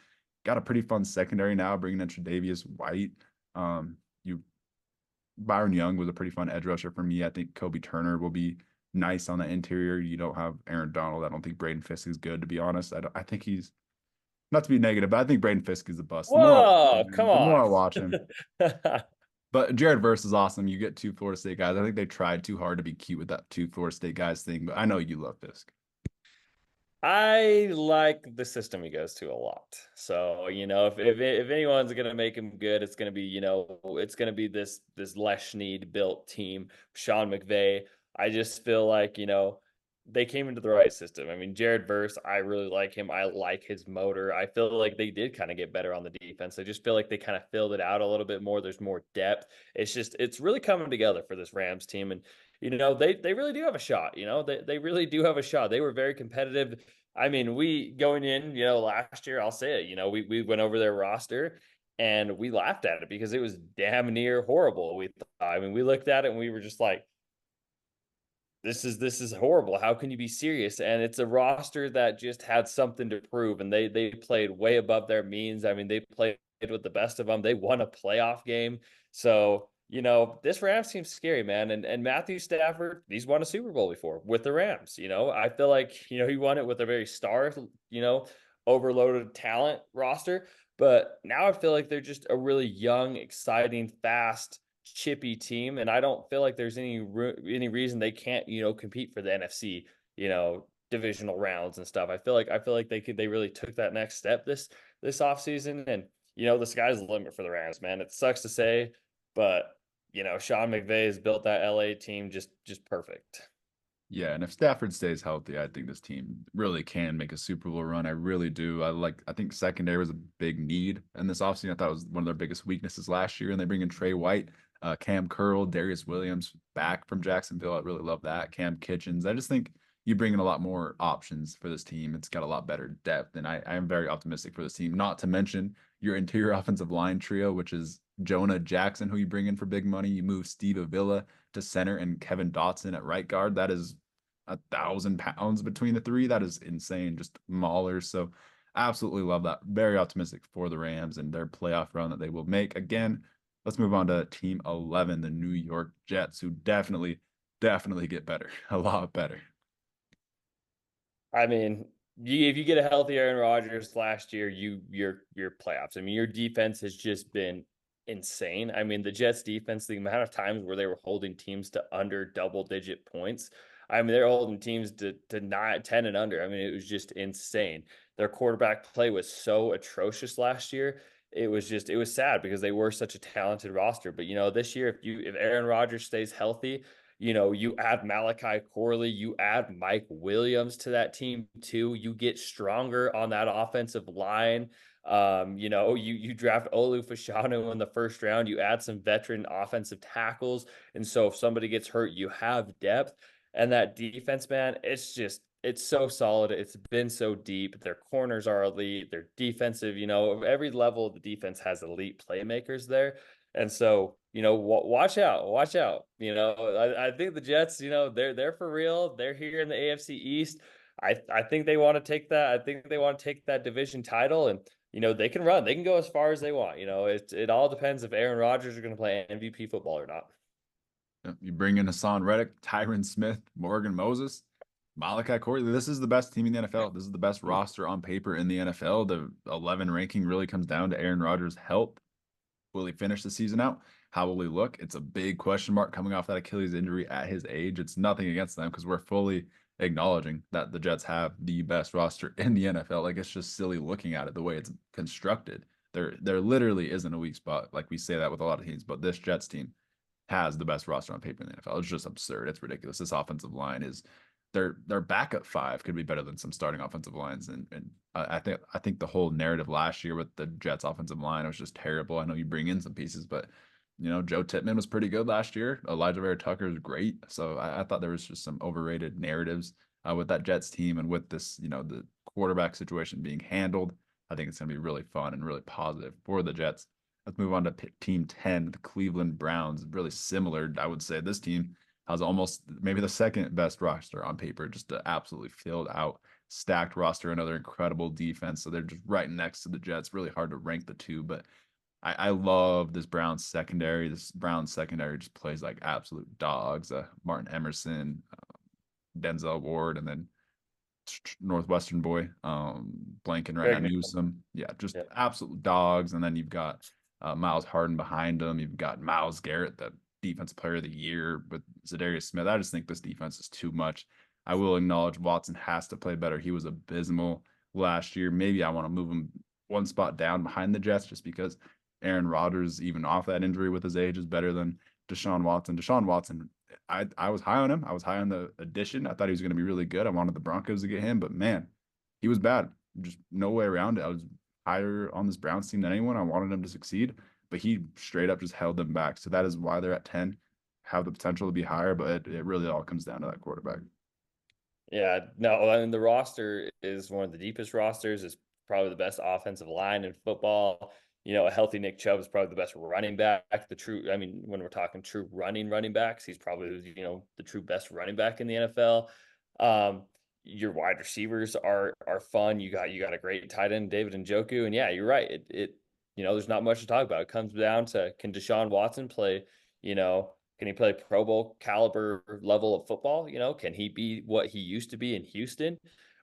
A: got a pretty fun secondary now, bringing in Tre'Davious White. You Byron Young was a pretty fun edge rusher for me. I think Kobe Turner will be nice on the interior. You don't have Aaron Donald. I don't think Braden Fisk is good, to be honest. I think he's not to be negative, but I think Braden Fisk is a bust.
B: Whoa, come
A: The more
B: on.
A: I watch him, but Jared Verse is awesome. You get two Florida State guys. I think they tried too hard to be cute with that two Florida State guys thing, but I know you love Fisk.
B: I like the system he goes to a lot. So, if anyone's gonna make him good, it's gonna be, it's gonna be this Les Snead built team, Sean McVay. I just feel like, they came into the right system. I mean, Jared Verse, I really like him. I like his motor. I feel like they did kind of get better on the defense. I just feel like they kind of filled it out a little bit more. There's more depth. It's really coming together for this Rams team. And they really do have a shot. They really do have a shot. They were very competitive. I mean, we going in, last year, I'll say it, we went over their roster and we laughed at it because it was damn near horrible. I mean, we looked at it and we were just like, this is horrible. How can you be serious? And it's a roster that just had something to prove, and they played way above their means. I mean, they played with the best of them. They won a playoff game. So, this Rams team's scary, man. And Matthew Stafford, he's won a Super Bowl before with the Rams. I feel like, he won it with a very you know, overloaded talent roster. But now I feel like they're just a really young, exciting, fast, chippy team, and I don't feel like there's any reason they can't compete for the NFC divisional rounds and stuff. I feel like they really took that next step this offseason, and the sky's the limit for the Rams, man. It sucks to say, but Sean McVay has built that LA team just perfect.
A: Yeah, and if Stafford stays healthy, I think this team really can make a Super Bowl run. I really do. I think secondary was a big need in this offseason. I thought it was one of their biggest weaknesses last year. And they bring in Trey White, Cam Curl, Darius Williams back from Jacksonville. I really love that. Cam Kitchens. I just think you bring in a lot more options for this team. It's got a lot better depth. And I am very optimistic for this team. Not to mention your interior offensive line trio, which is Jonah Jackson, who you bring in for big money. You move Steve Avila to center and Kevin Dotson at right guard. That is 1,000 pounds between the three. That is insane, just maulers. So absolutely love that. Very optimistic for the Rams and their playoff run that they will make. Again, let's move on to Team 11, the New York Jets, who definitely get better, a lot better.
B: I mean, if you get a healthy Aaron Rodgers last year, you're playoffs. I mean, your defense has just been insane. I mean, the Jets defense, the amount of times where they were holding teams to under double digit points. I mean, they're holding teams to 9, 10 and under. I mean, it was just insane. Their quarterback play was so atrocious last year. It was sad because they were such a talented roster. But this year, if Aaron Rodgers stays healthy, you add Malachi Corley, you add Mike Williams to that team too. You get stronger on that offensive line. You draft Olu Fashanu in the first round. You add some veteran offensive tackles, and so if somebody gets hurt, you have depth. And that defense, man, it's so solid. It's been so deep. Their corners are elite. Their defensive, every level of the defense has elite playmakers there. And so, watch out, watch out. I think the Jets, they're for real. They're here in the AFC East. I think they want to take that. I think they want to take that division title, and they can run. They can go as far as they want. It all depends if Aaron Rodgers are going to play MVP football or not.
A: You bring in Hassan Reddick, Tyron Smith, Morgan Moses, Malachi Corley. This is the best team in the NFL. This is the best roster on paper in the NFL. The 11 ranking really comes down to Aaron Rodgers' health. Will he finish the season out? How will he look? It's a big question mark coming off that Achilles injury at his age. It's nothing against them because we're fully acknowledging that the Jets have the best roster in the NFL. Like it's just silly looking at it the way it's constructed. There literally isn't a weak spot. Like we say that with a lot of teams, but this Jets team has the best roster on paper in the NFL. It's just absurd. It's ridiculous. This offensive line is their backup five could be better than some starting offensive lines. And I think the whole narrative last year with the Jets offensive line was just terrible. I know you bring in some pieces, but Joe Tippmann was pretty good last year. Elijah Vera Tucker is great. So I thought there was just some overrated narratives with that Jets team and with this, the quarterback situation being handled. I think it's going to be really fun and really positive for the Jets. Let's move on to Team 10, the Cleveland Browns. Really similar, I would say. This team has almost maybe the second best roster on paper, just an absolutely filled out, stacked roster, another incredible defense. So they're just right next to the Jets. Really hard to rank the two, but I love this Browns secondary. This Browns secondary just plays like absolute dogs. Martin Emerson, Denzel Ward, and then Northwestern boy, blanking right now,
B: Greg Newsome.
A: Newsome. Yeah, just
B: Yeah.
A: absolute dogs. And then you've got Miles Harden behind him. You've got Miles Garrett, the defensive player of the year with Zadarius Smith. I just think this defense is too much. I will acknowledge Watson has to play better. He was abysmal last year. Maybe I want to move him one spot down behind the Jets just because Aaron Rodgers, even off that injury with his age, is better than Deshaun Watson. Deshaun Watson, I was high on him. I was high on the addition. I thought he was going to be really good. I wanted the Broncos to get him, but man, he was bad. Just no way around it. I was higher on this Browns team than anyone. I wanted him to succeed, but he straight up just held them back. So that is why they're at 10, have the potential to be higher, but it really all comes down to that quarterback.
B: Yeah, no, and the roster is one of the deepest rosters. It's probably the best offensive line in football. A healthy Nick Chubb is probably the best running back. I mean, when we're talking true running backs, he's probably, the true best running back in the NFL. Um, your wide receivers are fun. You got a great tight end, David Njoku, and yeah, you're right. There's not much to talk about. It comes down to, can Deshaun Watson play, you know, can he play Pro Bowl caliber level of football? Can he be what he used to be in Houston?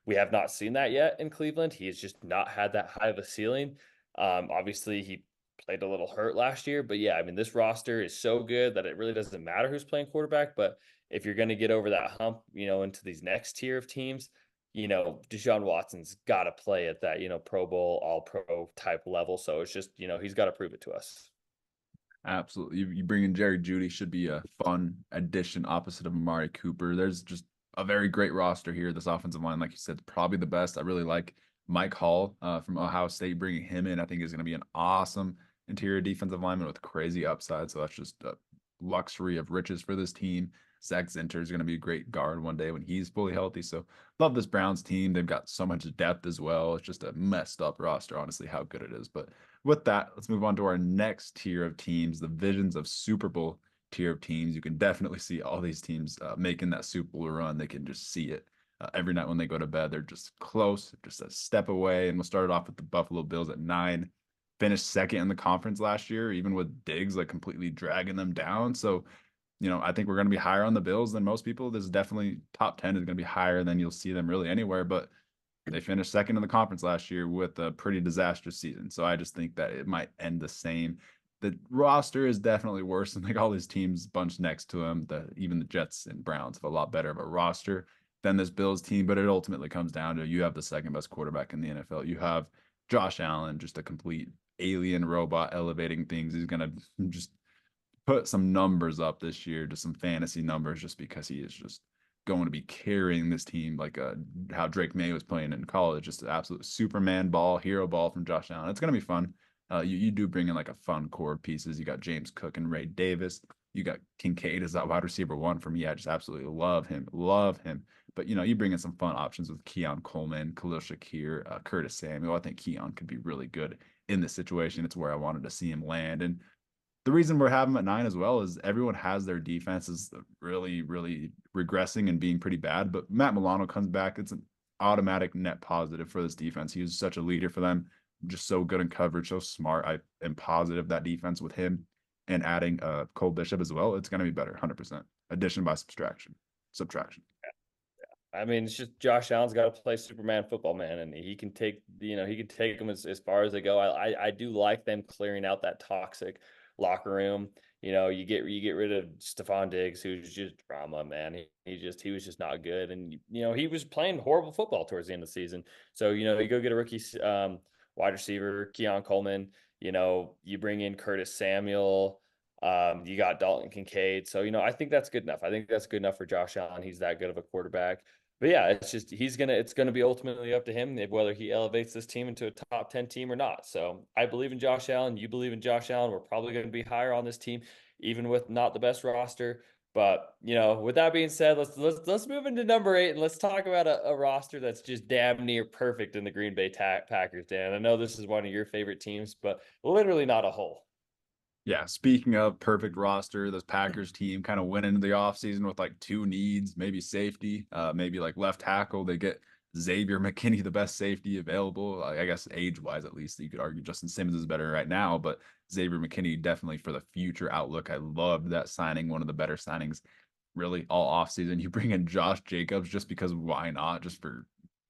B: We have not seen that yet in Cleveland. He has just not had that high of a ceiling. Obviously, he played a little hurt last year, but yeah, I mean, this roster is so good that it really doesn't matter who's playing quarterback. But if you're going to get over that hump, into these next tier of teams, Deshaun Watson's got to play at that, Pro Bowl, all pro type level. So it's just, he's got to prove it to us.
A: Absolutely. You bring in Jerry Judy should be a fun addition opposite of Amari Cooper. There's just a very great roster here. This offensive line, like you said, probably the best. I really like Mike Hall from Ohio State. Bringing him in, I think is going to be an awesome interior defensive lineman with crazy upside. So that's just a luxury of riches for this team. Zach Zinter is going to be a great guard one day when he's fully healthy. So love this Browns team. They've got so much depth as well. It's just a messed up roster, honestly, how good it is. But with that, let's move on to our next tier of teams, the Visions of Super Bowl tier of teams. You can definitely see all these teams making that Super Bowl run. They can just see it every night when they go to bed. They're just close, just a step away. And we'll start it off with the Buffalo Bills at 9. Finished second in the conference last year, even with Diggs like completely dragging them down. So I think we're going to be higher on the Bills than most people. This is definitely top 10 is going to be higher than you'll see them really anywhere. But they finished second in the conference last year with a pretty disastrous season. So I just think that it might end the same. The roster is definitely worse than like all these teams bunched next to them. Even the Jets and Browns have a lot better of a roster than this Bills team. But it ultimately comes down to you have the second best quarterback in the NFL. You have Josh Allen, just a complete alien robot elevating things. He's going to just put some numbers up this year, just some fantasy numbers, just because he is just going to be carrying this team like how Drake May was playing in college, just an absolute Superman ball, hero ball from Josh Allen. It's going to be fun. You do bring in like a fun core of pieces. You got James Cook and Ray Davis. You got Kincaid as that wide receiver one for me. I just absolutely love him, love him. But you bring in some fun options with Keon Coleman, Khalil Shakir, Curtis Samuel. I think Keon could be really good in this situation. It's where I wanted to see him land. And the reason we're having them at 9 as well is everyone has their defenses really, really regressing and being pretty bad. But Matt Milano comes back. It's an automatic net positive for this defense. He was such a leader for them, just so good in coverage, so smart. I am positive that defense with him and adding Cole Bishop as well, it's going to be better, 100%. Addition by subtraction.
B: I mean, it's just Josh Allen's got to play Superman football, man, and he can take them as far as they go. I do like them clearing out that toxic locker room. You get rid of Stephon Diggs, who's just drama, man. He was just not good, and he was playing horrible football towards the end of the season. So you go get a rookie wide receiver, Keon Coleman. You bring in Curtis Samuel. You got Dalton Kincaid. So I think that's good enough. I think that's good enough for Josh Allen. He's that good of a quarterback. But yeah, it's gonna be ultimately up to him whether he elevates this team into a top 10 team or not. So I believe in Josh Allen. You believe in Josh Allen. We're probably going to be higher on this team, even with not the best roster. But with that being said, let's move into number 8 and let's talk about a roster that's just damn near perfect in the Green Bay Packers. Dan, I know this is one of your favorite teams, but literally not a hole.
A: Yeah, speaking of perfect roster, this Packers team kind of went into the offseason with like two needs, maybe safety, maybe like left tackle. They get Xavier McKinney, the best safety available. I guess age-wise, at least, you could argue Justin Simmons is better right now, but Xavier McKinney definitely for the future outlook. I loved that signing, one of the better signings really all offseason. You bring in Josh Jacobs just because why not? Just for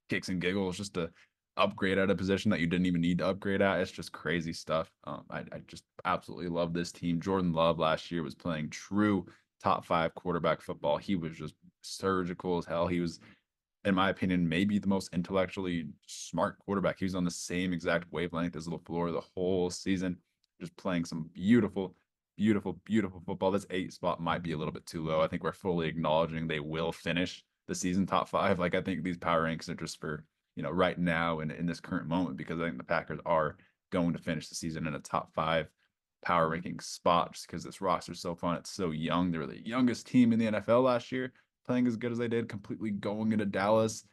A: kicks and giggles, just to upgrade at a position that you didn't even need to upgrade at. It's just crazy stuff. I just absolutely love this team. Jordan Love last year was playing true top 5 quarterback football. He was just surgical as hell. He was, in my opinion, maybe the most intellectually smart quarterback. He was on the same exact wavelength as LaFleur the whole season, just playing some beautiful, beautiful, beautiful football. This 8 spot might be a little bit too low. I think we're fully acknowledging they will finish the season top 5. Like I think these power ranks are just for right now and in this current moment because I think the Packers are going to finish the season in a top 5 power ranking spot just because this roster is so fun. It's so young. They were the youngest team in the NFL last year, playing as good as they did, completely going into Dallas.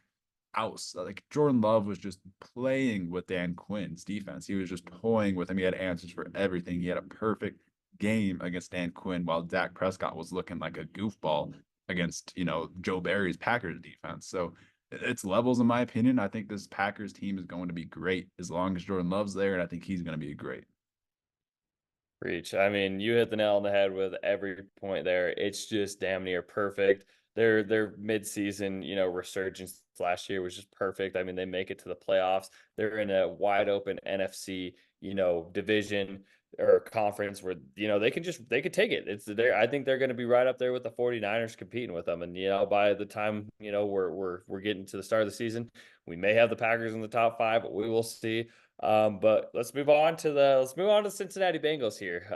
A: Like Jordan Love was just playing with Dan Quinn's defense. He was just toying with him. He had answers for everything. He had a perfect game against Dan Quinn while Dak Prescott was looking like a goofball against, Joe Barry's Packers defense. So it's levels in my opinion. I think this Packers team is going to be great as long as Jordan Love's there, and I think he's going to be great.
B: Reach. I mean, you hit the nail on the head with every point there. It's just damn near perfect. Their mid-season, resurgence last year was just perfect. I mean, they make it to the playoffs. They're in a wide open NFC, division or conference where, they could take it. It's there. I think they're going to be right up there with the 49ers competing with them. And, by the time, we're getting to the start of the season, we may have the Packers in the top 5, but we will see. But let's move on to the Cincinnati Bengals here.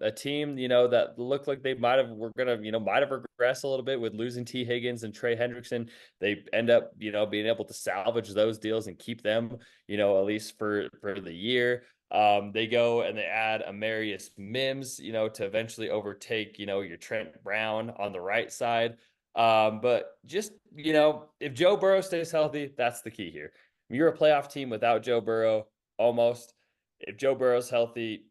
B: A team, that looked like they might have regressed a little bit with losing T. Higgins and Trey Hendrickson. They end up, being able to salvage those deals and keep them, at least for the year. They go and they add Amarius Mims, to eventually overtake, your Trent Brown on the right side. But just, if Joe Burrow stays healthy, that's the key here. You're a playoff team without Joe Burrow almost. If Joe Burrow's healthy,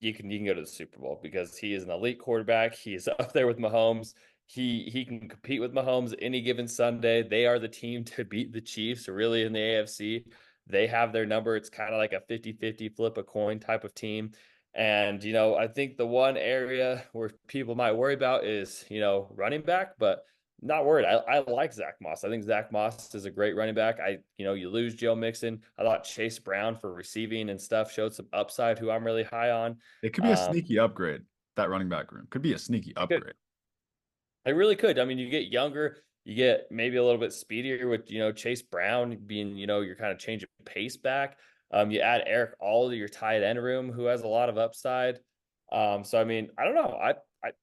B: you can go to the Super Bowl because he is an elite quarterback. He is up there with Mahomes. He can compete with Mahomes any given Sunday. They are the team to beat the Chiefs, really, in the AFC. They have their number. It's kind of like a 50-50 flip a coin type of team. And, I think the one area where people might worry about is, running back, but not worried. I like Zach Moss. I think Zach Moss is a great running back. You lose Joe Mixon. I thought Chase Brown for receiving and stuff showed some upside, who I'm really high on.
A: It could be a
B: Um,
A: sneaky upgrade. That running back room could be a sneaky
B: it could,
A: upgrade.
B: it really could. I mean, you get younger, you get maybe a little bit speedier with, Chase Brown being, you're kind of changing pace back. You add Eric All to your tight end room, who has a lot of upside. So I mean, I don't know.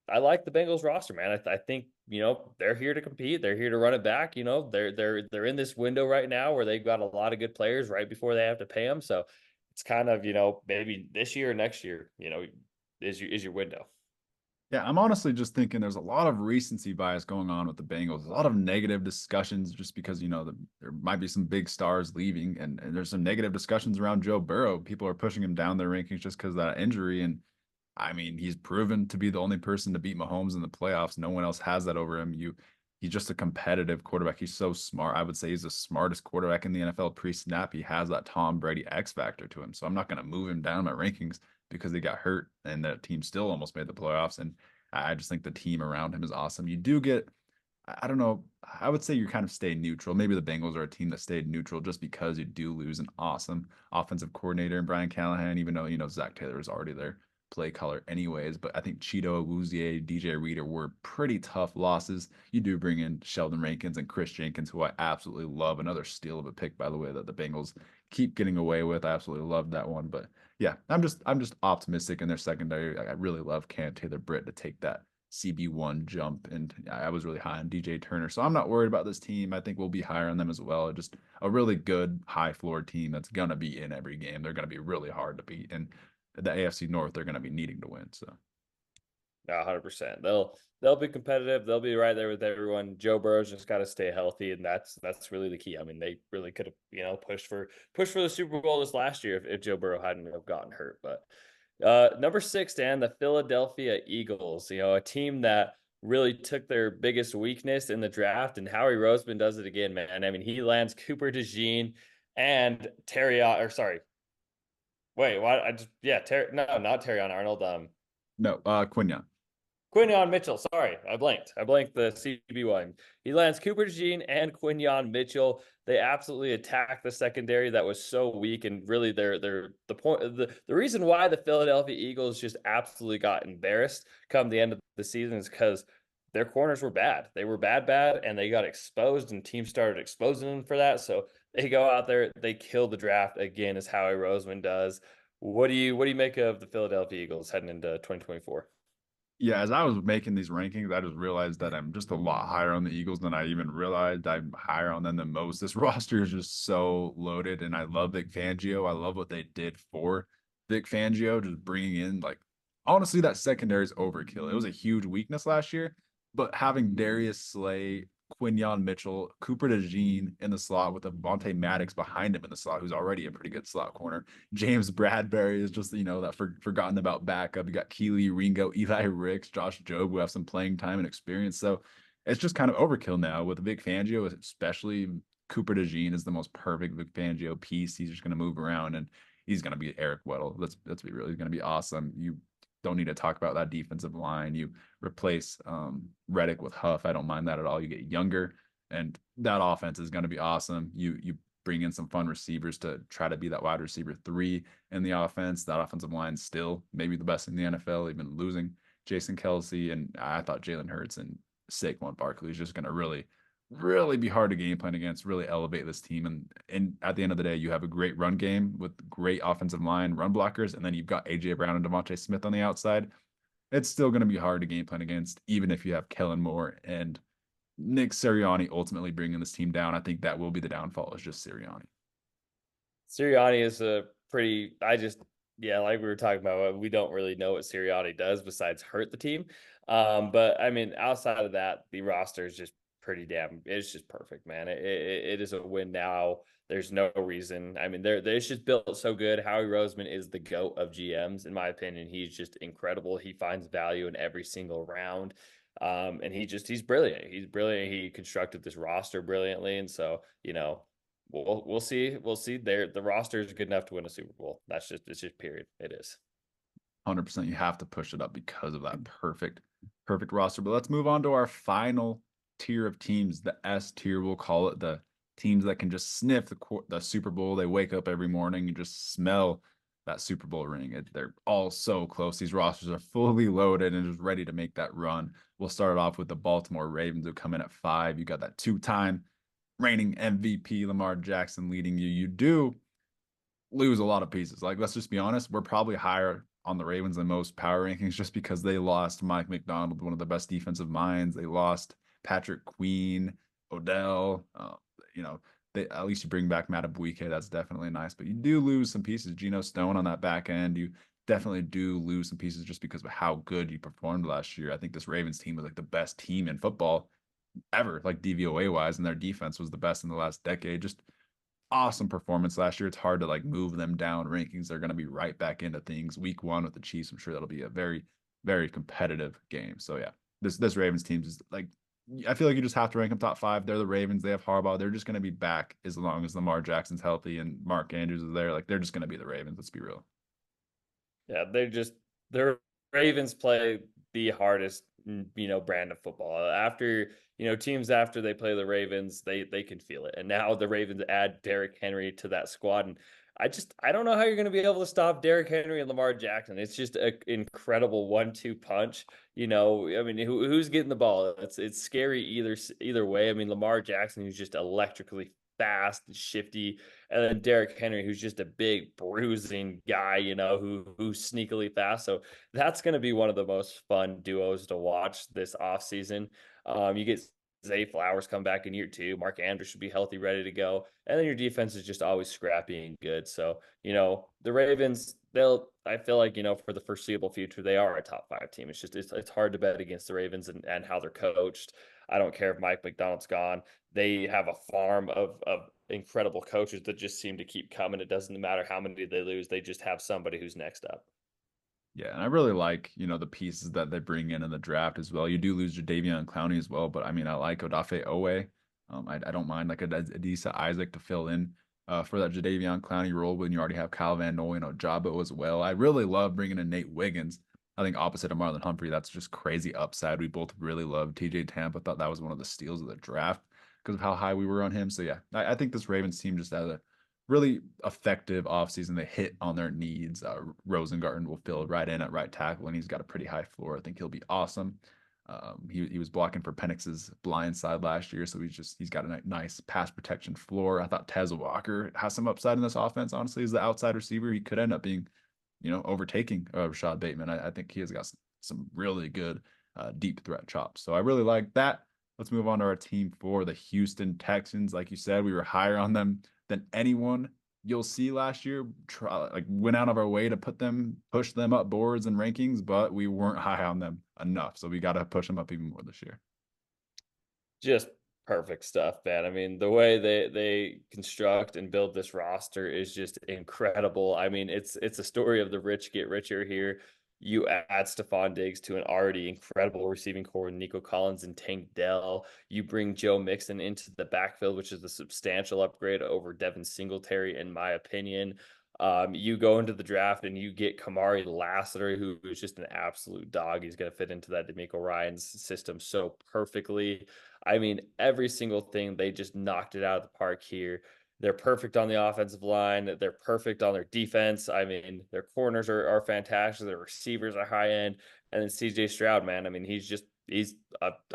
B: I like the Bengals roster, man. I think they're here to compete. They're here to run it back. They're in this window right now where they've got a lot of good players right before they have to pay them. So it's kind of maybe this year or next year is your window.
A: Yeah, I'm honestly just thinking there's a lot of recency bias going on with the Bengals. A lot of negative discussions just because, there might be some big stars leaving and there's some negative discussions around Joe Burrow. People are pushing him down their rankings just because of that injury. And I mean, he's proven to be the only person to beat Mahomes in the playoffs. No one else has that over him. He's just a competitive quarterback. He's so smart. I would say he's the smartest quarterback in the NFL pre-snap. He has that Tom Brady X factor to him. So I'm not going to move him down my rankings because he got hurt and that team still almost made the playoffs. And I just think the team around him is awesome. You do get, I don't know, I would say you kind of stay neutral. Maybe the Bengals are a team that stayed neutral just because you do lose an awesome offensive coordinator in Brian Callahan, even though, Zach Taylor is already there. play caller anyways. But I think Cheeto, Awuzie, DJ Reader were pretty tough losses. You do bring in Sheldon Rankins and Chris Jenkins, who I absolutely love. Another steal of a pick, by the way, that the Bengals keep getting away with. I absolutely love that one. But yeah, I'm just optimistic in their secondary. I really love Cam Taylor Britt to take that CB1 jump. And I was really high on DJ Turner. So I'm not worried about this team. I think we'll be higher on them as well. Just a really good high floor team that's going to be in every game. They're going to be really hard to beat. And the AFC North, they're going to be needing to win. So
B: 100%. They'll be competitive. They'll be right there with everyone. Joe Burrow's just got to stay healthy, and that's really the key. I mean, they really could have pushed for the Super Bowl this last year if Joe Burrow hadn't have gotten hurt. But number 6, Dan, the Philadelphia Eagles. A team that really took their biggest weakness in the draft, and Howie Roseman does it again, man. I mean, he lands Cooper DeJean and Terry, or sorry, wait, what? No, not Terry Arnold.
A: no, Quinyon.
B: Quinyon Mitchell. Sorry, I blanked. I blanked the CB one. He lands Cooper DeJean and Quinyon Mitchell. They absolutely attack the secondary that was so weak, and really, they're the point. The reason why the Philadelphia Eagles just absolutely got embarrassed come the end of the season is because their corners were bad. They were bad, and they got exposed, and teams started exposing them for that. So they go out there, they kill the draft again, as Howie Roseman does. What do you make of the Philadelphia Eagles heading into 2024?
A: Yeah, as I was making these rankings, I just realized that I'm just a lot higher on the Eagles than I even realized. I'm higher on them than most. This roster is just so loaded, and I love Vic Fangio. I love what they did for Vic Fangio, just bringing in like honestly that secondary is overkill. It was a huge weakness last year, but having Darius Slay, Quinyon Mitchell, Cooper DeJean in the slot with Avonte Maddox behind him in the slot, who's already a pretty good slot corner. James Bradbury is just, that forgotten about backup. You got Keely Ringo, Eli Ricks, Josh Jobe, who have some playing time and experience. So it's just kind of overkill now with Vic Fangio, especially Cooper DeJean is the most perfect Vic Fangio piece. He's just going to move around and he's going to be Eric Weddle. Let's be real. He's going to be awesome. You don't need to talk about that defensive line. You replace Reddick with Huff. I don't mind that at all. You get younger, and that offense is going to be awesome. You bring in some fun receivers to try to be that wide receiver 3 in the offense. That offensive line still maybe the best in the NFL, even losing Jason Kelsey. And I thought Jalen Hurts and Saquon Barkley is just going to really be hard to game plan against, really elevate this team. And at the end of the day, you have a great run game with great offensive line run blockers, and then you've got AJ Brown and Devontae Smith on the outside. It's still going to be hard to game plan against, even if you have Kellen Moore and Nick Sirianni ultimately bringing this team down. I think that will be the downfall, is just Sirianni.
B: Sirianni is a pretty, like we were talking about, we don't really know what Sirianni does besides hurt the team. But I mean, outside of that, the roster is just it's just perfect, man. It is a win now. There's no reason. I mean, they're just built so good. Howie Roseman is the GOAT of GMs, in my opinion. He's just incredible. He finds value in every single round. And he's brilliant. He's brilliant. He constructed this roster brilliantly. And so, we'll see. We'll see. The roster is good enough to win a Super Bowl. It's just period. It is.
A: 100%. You have to push it up because of that perfect roster. But let's move on to our final tier of teams, the S tier, we'll call it, the teams that can just sniff the Super Bowl. They wake up every morning and just smell that Super Bowl ring. They're all so close. These rosters are fully loaded and just ready to make that run. We'll start off with the Baltimore Ravens, who come in at 5. You got that 2-time reigning MVP Lamar Jackson leading you. You do lose a lot of pieces. Like, let's just be honest, we're probably higher on the Ravens than most power rankings just because they lost Mike McDonald, one of the best defensive minds. They lost Patrick Queen, Odell. They at least you bring back Madubuike. That's definitely nice, but you do lose some pieces. Geno Stone on that back end. You definitely do lose some pieces just because of how good you performed last year. I think this Ravens team was like the best team in football ever, like DVOA wise, and their defense was the best in the last decade. Just awesome performance last year. It's hard to like move them down rankings. They're going to be right back into things week 1 with the Chiefs. I'm sure that'll be a very, very competitive game. So yeah, this Ravens team is like, I feel like you just have to rank them top 5. They're the Ravens. They have Harbaugh. They're just going to be back as long as Lamar Jackson's healthy and Mark Andrews is there. Like, they're just going to be the Ravens. Let's be real.
B: Yeah, their Ravens play the hardest, brand of football. After, teams after they play the Ravens, they can feel it. And now the Ravens add Derrick Henry to that squad. And I don't know how you're going to be able to stop Derrick Henry and Lamar Jackson. It's just an incredible 1-2 punch. I mean, who's getting the ball? It's scary either way. I mean, Lamar Jackson, who's just electrically fast and shifty, and then Derrick Henry, who's just a big bruising guy, who's sneakily fast. So that's going to be one of the most fun duos to watch this offseason. You get Zay Flowers come back in year two. Mark Andrews should be healthy, ready to go. And then your defense is just always scrappy and good. So, the Ravens, I feel like, for the foreseeable future, they are a top five team. It's hard to bet against the Ravens and how they're coached. I don't care if Mike McDonald's gone. They have a farm of incredible coaches that just seem to keep coming. It doesn't matter how many they lose. They just have somebody who's next up.
A: Yeah, and I really like, the pieces that they bring in the draft as well. You do lose Jadeveon Clowney as well, but I mean, I like Odafe Owe. I don't mind like a Adisa Isaac to fill in for that Jadeveon Clowney role when you already have Kyle Van Noy and Ojabo as well. I really love bringing in Nate Wiggins. I think opposite of Marlon Humphrey, that's just crazy upside. We both really love TJ Tampa. Thought that was one of the steals of the draft because of how high we were on him. So yeah, I think this Ravens team just has a really effective offseason. They hit on their needs. Rosengarten will fill right in at right tackle, and he's got a pretty high floor. I think he'll be awesome. He was blocking for Penix's blind side last year, so he's got a nice pass protection floor. I thought Tez Walker has some upside in this offense. Honestly, as the outside receiver, he could end up being, overtaking Rashad Bateman. I think he has got some really good deep threat chops. So I really like that. Let's move on to our team for the Houston Texans. Like you said, we were higher on them than anyone you'll see last year. Went out of our way to push them up boards and rankings, but we weren't high on them enough. So we got to push them up even more this year.
B: Just perfect stuff, man. I mean, the way they construct and build this roster is just incredible. I mean, it's a story of the rich get richer here. You add Stephon Diggs to an already incredible receiving core, Nico Collins and Tank Dell. You bring Joe Mixon into the backfield, which is a substantial upgrade over Devin Singletary, in my opinion. You go into the draft and you get Kamari Lassiter, who is just an absolute dog. He's going to fit into that DeMeco Ryans system so perfectly. I mean, every single thing, they just knocked it out of the park here. They're perfect on the offensive line. They're perfect on their defense. I mean, their corners are fantastic. Their receivers are high end. And then CJ Stroud, man, I mean,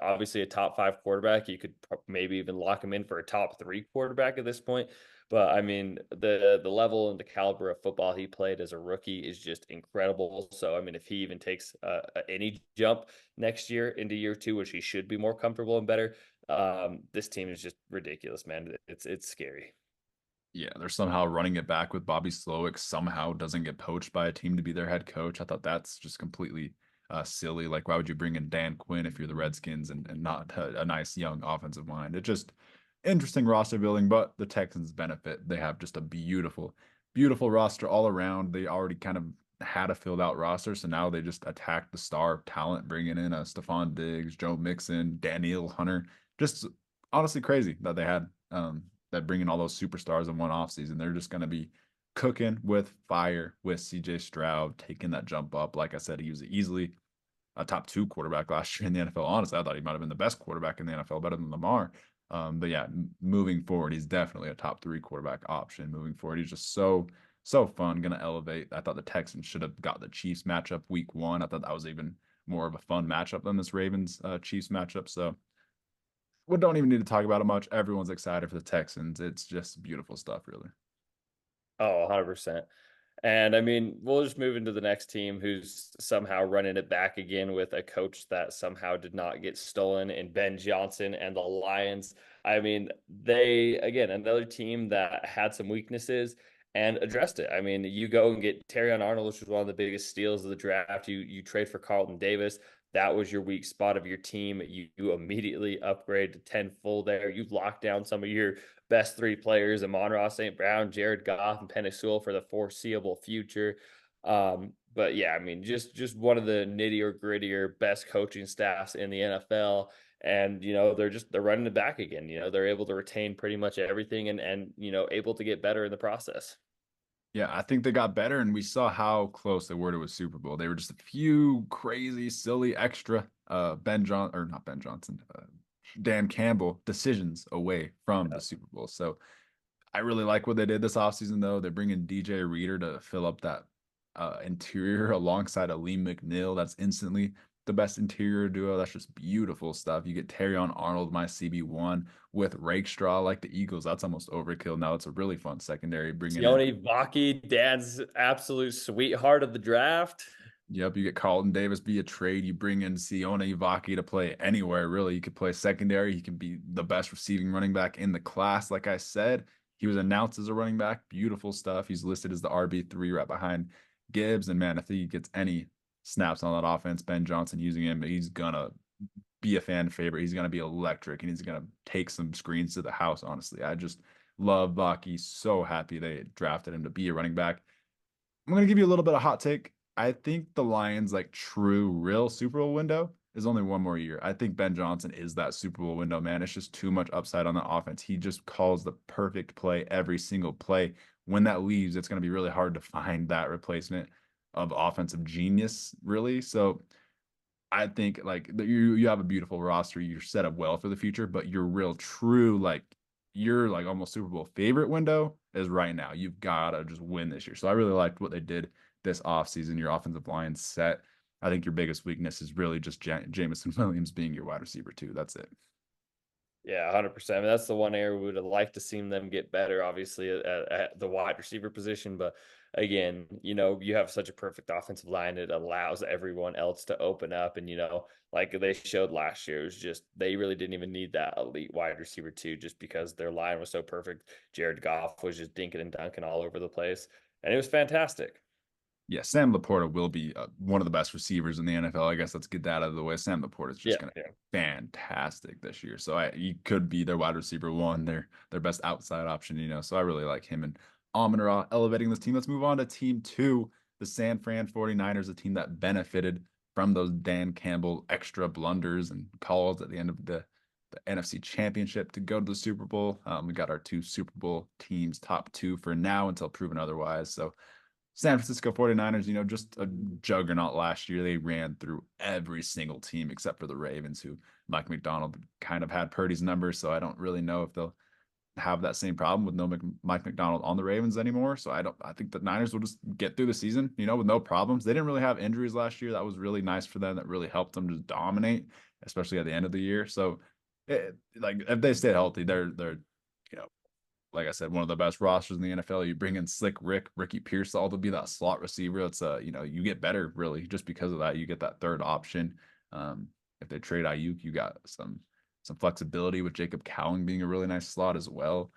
B: obviously a top five quarterback. You could maybe even lock him in for a top three quarterback at this point. But I mean, the level and the caliber of football he played as a rookie is just incredible. So I mean, if he even takes any jump next year into year two, which he should be more comfortable and better, this team is just ridiculous, man. It's scary.
A: Yeah, they're somehow running it back with Bobby Slowick. Somehow doesn't get poached by a team to be their head coach. I thought that's just completely silly. Like, why would you bring in Dan Quinn if you're the Redskins and not a nice young offensive mind? It just interesting roster building, but the Texans benefit. They have just a beautiful, beautiful roster all around. They already kind of had a filled out roster, so now they just attacked the star of talent, bringing in Stephon Diggs, Joe Mixon, Daniel Hunter. Just honestly crazy that they had that bringing all those superstars in one offseason. They're just going to be cooking with fire with CJ Stroud taking that jump up. Like I said, he was easily a top two quarterback last year in the NFL. Honestly, I thought he might have been the best quarterback in the NFL, better than Lamar. But yeah, moving forward, he's definitely a top three quarterback option. Moving forward, he's just so fun, going to elevate. I thought the Texans should have got the Chiefs matchup week one. I thought that was even more of a fun matchup than this Ravens Chiefs matchup. So we don't even need to talk about it much. Everyone's excited for the Texans. It's just beautiful stuff, really.
B: Oh, 100%. And I mean, we'll just move into the next team who's somehow running it back again with a coach that somehow did not get stolen in Ben Johnson and the Lions. I mean, again, another team that had some weaknesses and addressed it. I mean, you go and get Terrion Arnold, which was one of the biggest steals of the draft. You trade for Carlton Davis. That was your weak spot of your team. You immediately upgrade to 10 full there. You've locked down some of your best three players, Amon-Ra St. Brown, Jared Goff, and Penei Sewell for the foreseeable future. But yeah, I mean, just one of the nittier grittier best coaching staffs in the NFL. And they're running it back again. They're able to retain pretty much everything and able to get better in the process.
A: Yeah, I think they got better, and we saw how close they were to a Super Bowl. They were just a few crazy, silly, extra not Ben Johnson, Dan Campbell decisions away from the Super Bowl. So I really like what they did this offseason, though. They're bringing DJ Reader to fill up that interior alongside Aleem McNeil. That's instantly the best interior duo. That's just beautiful stuff. You get Terrion Arnold, my CB1, with Rakestraw like the Eagles. That's almost overkill. Now it's a really fun secondary. Bringing in
B: Sione Vaki, dad's absolute sweetheart of the draft.
A: Yep, you get Carlton Davis via trade. You bring in Sione Ivaki to play anywhere, really. You could play secondary. He can be the best receiving running back in the class. Like I said, he was announced as a running back. Beautiful stuff. He's listed as the RB3 right behind Gibbs. And man, if he gets any snaps on that offense, Ben Johnson using him, he's gonna be a fan favorite. He's gonna be electric and he's gonna take some screens to the house, honestly. I just love Vaki. So happy they drafted him to be a running back. I'm gonna give you a little bit of hot take. I think the Lions' like true, real Super Bowl window is only one more year. I think Ben Johnson is that Super Bowl window, man. It's just too much upside on the offense. He just calls the perfect play every single play. When that leaves, it's gonna be really hard to find that replacement of offensive genius, really. So I think like you have a beautiful roster. You're set up well for the future, but your real true like your like almost Super Bowl favorite window is right now. You've got to just win this year. So I really liked what they did this offseason. Your offensive line set. I think your biggest weakness is really just Jameson Williams being your wide receiver too. That's it.
B: Yeah, 100%. I mean, that's the one area we would have liked to seen them get better, obviously, at the wide receiver position. But again, you have such a perfect offensive line. It allows everyone else to open up. And, like they showed last year, it was just they really didn't even need that elite wide receiver, too, just because their line was so perfect. Jared Goff was just dinking and dunking all over the place. And it was fantastic.
A: Yeah, Sam Laporta will be one of the best receivers in the NFL. I guess let's get that out of the way. Sam Laporta is just
B: Yeah.
A: going to
B: Yeah.
A: be fantastic this year. So he could be their wide receiver one, their best outside option. So I really like him and Amon-Ra elevating this team. Let's move on to team two, the San Fran 49ers, a team that benefited from those Dan Campbell extra blunders and calls at the end of the NFC Championship to go to the Super Bowl. We got our two Super Bowl teams, top two for now until proven otherwise. So San Francisco 49ers, just a juggernaut last year. They ran through every single team except for the Ravens, who Mike McDonald kind of had Purdy's numbers. So I don't really know if they'll have that same problem with no Mike McDonald on the Ravens anymore. So I think the Niners will just get through the season, with no problems. They didn't really have injuries last year. That was really nice for them. That really helped them just dominate, especially at the end of the year. So like if they stay healthy, they're like I said, one of the best rosters in the NFL. You bring in Slick Ricky Pearsall to be that slot receiver. It's you get better really just because of that. You get that third option. If they trade Ayuk, you got some flexibility with Jacob Cowing being a really nice slot as well.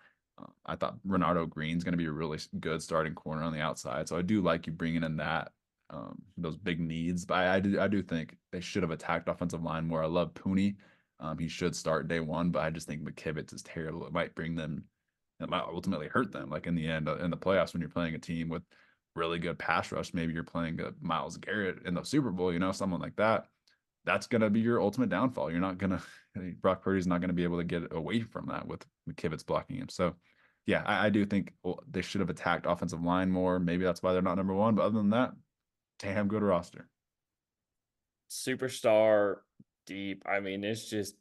A: I thought Renardo Green's going to be a really good starting corner on the outside. So I do like you bringing in that those big needs. But I do think they should have attacked offensive line more. I love Pooney. He should start day one, but I just think McKivitz is terrible. It might bring them it might ultimately hurt them. Like in the end, in the playoffs, when you're playing a team with really good pass rush, maybe you're playing a Miles Garrett in the Super Bowl, someone like that. That's gonna be your ultimate downfall. You're not gonna Brock Purdy's not gonna be able to get away from that with McKivitz blocking him. So, yeah, I do think they should have attacked offensive line more. Maybe that's why they're not number one. But other than that, damn good roster.
B: Superstar deep. I mean, it's just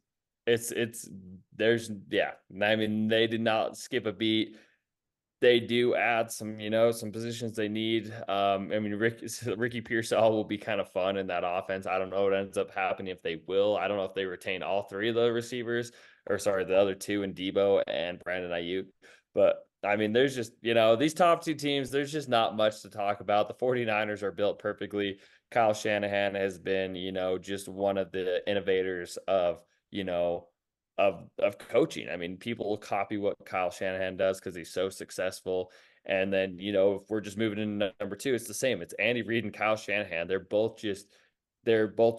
B: it's there's yeah. I mean, they did not skip a beat. They do add some positions they need. I mean, Ricky Pearsall will be kind of fun in that offense. I don't know what ends up happening if they will. I don't know if they retain all three of the receivers, or sorry, the other two in Debo and Brandon Ayuk. But I mean, there's just, these top two teams, there's just not much to talk about. The 49ers are built perfectly. Kyle Shanahan has been, just one of the innovators of, of coaching. I mean, people will copy what Kyle Shanahan does because he's so successful. And then, if we're just moving into number two, it's the same. It's Andy Reid and Kyle Shanahan. They're both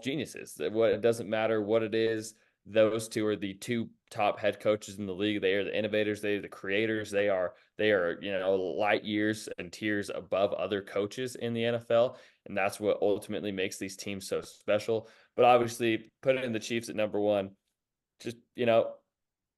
B: geniuses. It doesn't matter what it is. Those two are the two top head coaches in the league. They are the innovators. They are the creators. They are, light years and tiers above other coaches in the NFL. And that's what ultimately makes these teams so special. But obviously, put it in the Chiefs at number one. Just,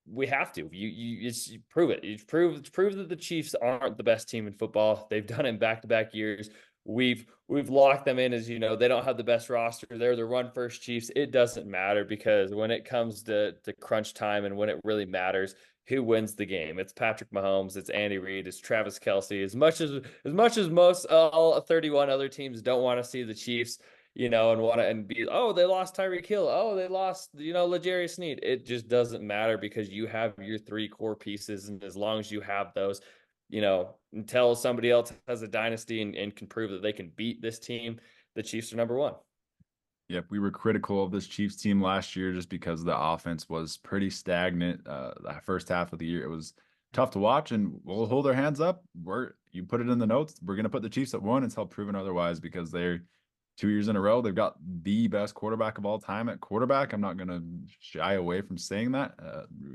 B: we have to. You prove it. You prove that the Chiefs aren't the best team in football. They've done it in back-to-back years. We've locked them in as, they don't have the best roster. They're the run first Chiefs. It doesn't matter because when it comes to crunch time and when it really matters, who wins the game. It's Patrick Mahomes, it's Andy Reid, it's Travis Kelce. As much as most all 31 other teams don't want to see the Chiefs, and want to and be, oh, they lost Tyreek Hill, oh, they lost, L'Jarius Sneed. It just doesn't matter because you have your three core pieces, and as long as you have those, until somebody else has a dynasty and can prove that they can beat this team, the Chiefs are number one.
A: Yep, we were critical of this Chiefs team last year just because the offense was pretty stagnant. The first half of the year, it was tough to watch, and we'll hold our hands up. You put it in the notes. We're gonna put the Chiefs at one until proven otherwise because they're 2 years in a row. They've got the best quarterback of all time at quarterback. I'm not gonna shy away from saying that.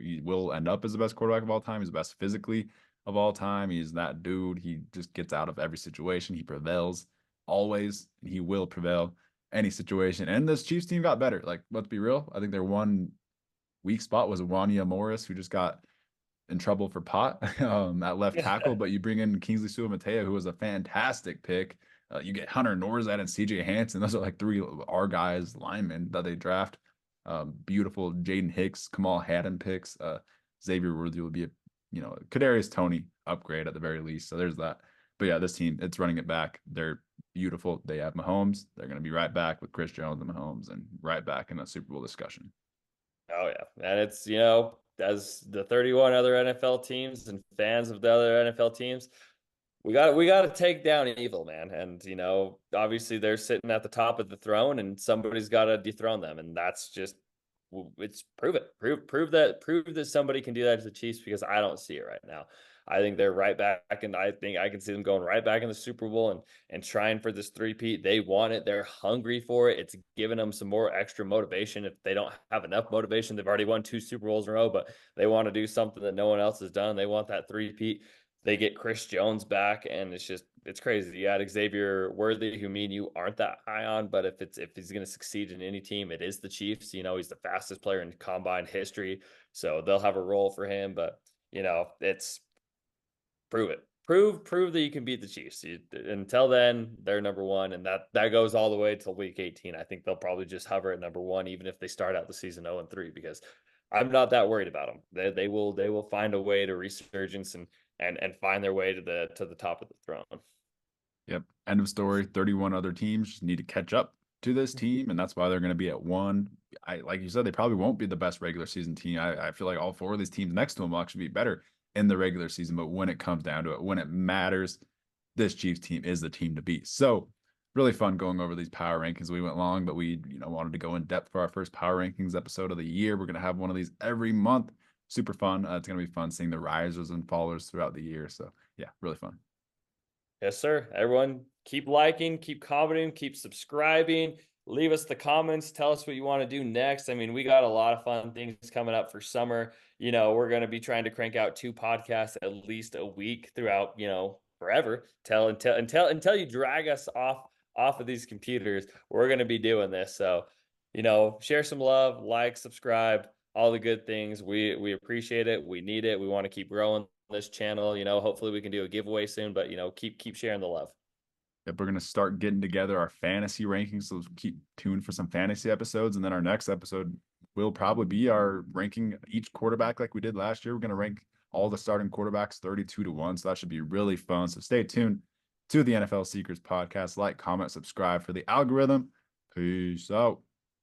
A: He will end up as the best quarterback of all time. He's the best physically of all time. He's that dude. He just gets out of every situation. He prevails always, and he will prevail any situation. And this Chiefs team got better. Like, let's be real. I think their one weak spot was Wanya Morris, who just got in trouble for pot at left tackle. But you bring in Kingsley Suamataia, who was a fantastic pick. You get Hunter Norzad and CJ Hansen. Those are like three our guys linemen that they draft. Beautiful Jaden Hicks, Kamal Haddon picks. Xavier Worthy will be a Kadarius Toney upgrade at the very least. So there's that. But yeah, this team, it's running it back. They're beautiful. They have Mahomes. They're going to be right back with Chris Jones and Mahomes and right back in a Super Bowl discussion.
B: Oh yeah, and it's as the 31 other NFL teams and fans of the other NFL teams, we got to take down evil, man. And obviously they're sitting at the top of the throne, and somebody's got to dethrone them, and that's just it's prove that somebody can do that to the Chiefs, because I don't see it right now. I think they're right back, and I think I can see them going right back in the Super Bowl and trying for this three-peat. They want it. They're hungry for it. It's giving them some more extra motivation. If they don't have enough motivation, they've already won 2 Super Bowls in a row, but they want to do something that no one else has done. They want that three-peat. They get Chris Jones back, and it's crazy. You add Xavier Worthy, who me and you aren't that high on, but if he's going to succeed in any team, it is the Chiefs. He's the fastest player in combine history, so they'll have a role for him. But it's prove it. Prove that you can beat the Chiefs. Until then, they're number one, and that goes all the way till week 18. I think they'll probably just hover at number one, even if they start out the season 0-3, because I'm not that worried about them. They will find a way to resurgence and find their way to the top of the throne.
A: Yep. End of story. 31 other teams just need to catch up to this team, and that's why they're going to be at one. Like you said, they probably won't be the best regular season team. I feel like all four of these teams next to them will actually be better in the regular season, but when it comes down to it, when it matters, this Chiefs team is the team to beat. So really fun going over these power rankings. We went long, but we wanted to go in depth for our first power rankings episode of the year. We're going to have one of these every month. Super fun. It's going to be fun seeing the risers and fallers throughout the year. So yeah, really fun.
B: Yes, sir. Everyone, keep liking, keep commenting, keep subscribing. Leave us the comments. Tell us what you want to do next. I mean, we got a lot of fun things coming up for summer. We're going to be trying to crank out 2 podcasts at least a week throughout, forever. Until you drag us off of these computers, we're going to be doing this. So, share some love, like, subscribe, all the good things. We appreciate it. We need it. We want to keep growing this channel. Hopefully we can do a giveaway soon, but keep sharing the love.
A: Yep, we're going to start getting together our fantasy rankings. So keep tuned for some fantasy episodes. And then our next episode will probably be our ranking each quarterback like we did last year. We're going to rank all the starting quarterbacks 32-1. So that should be really fun. So stay tuned to the NFL Secrets podcast. Like, comment, subscribe for the algorithm. Peace out.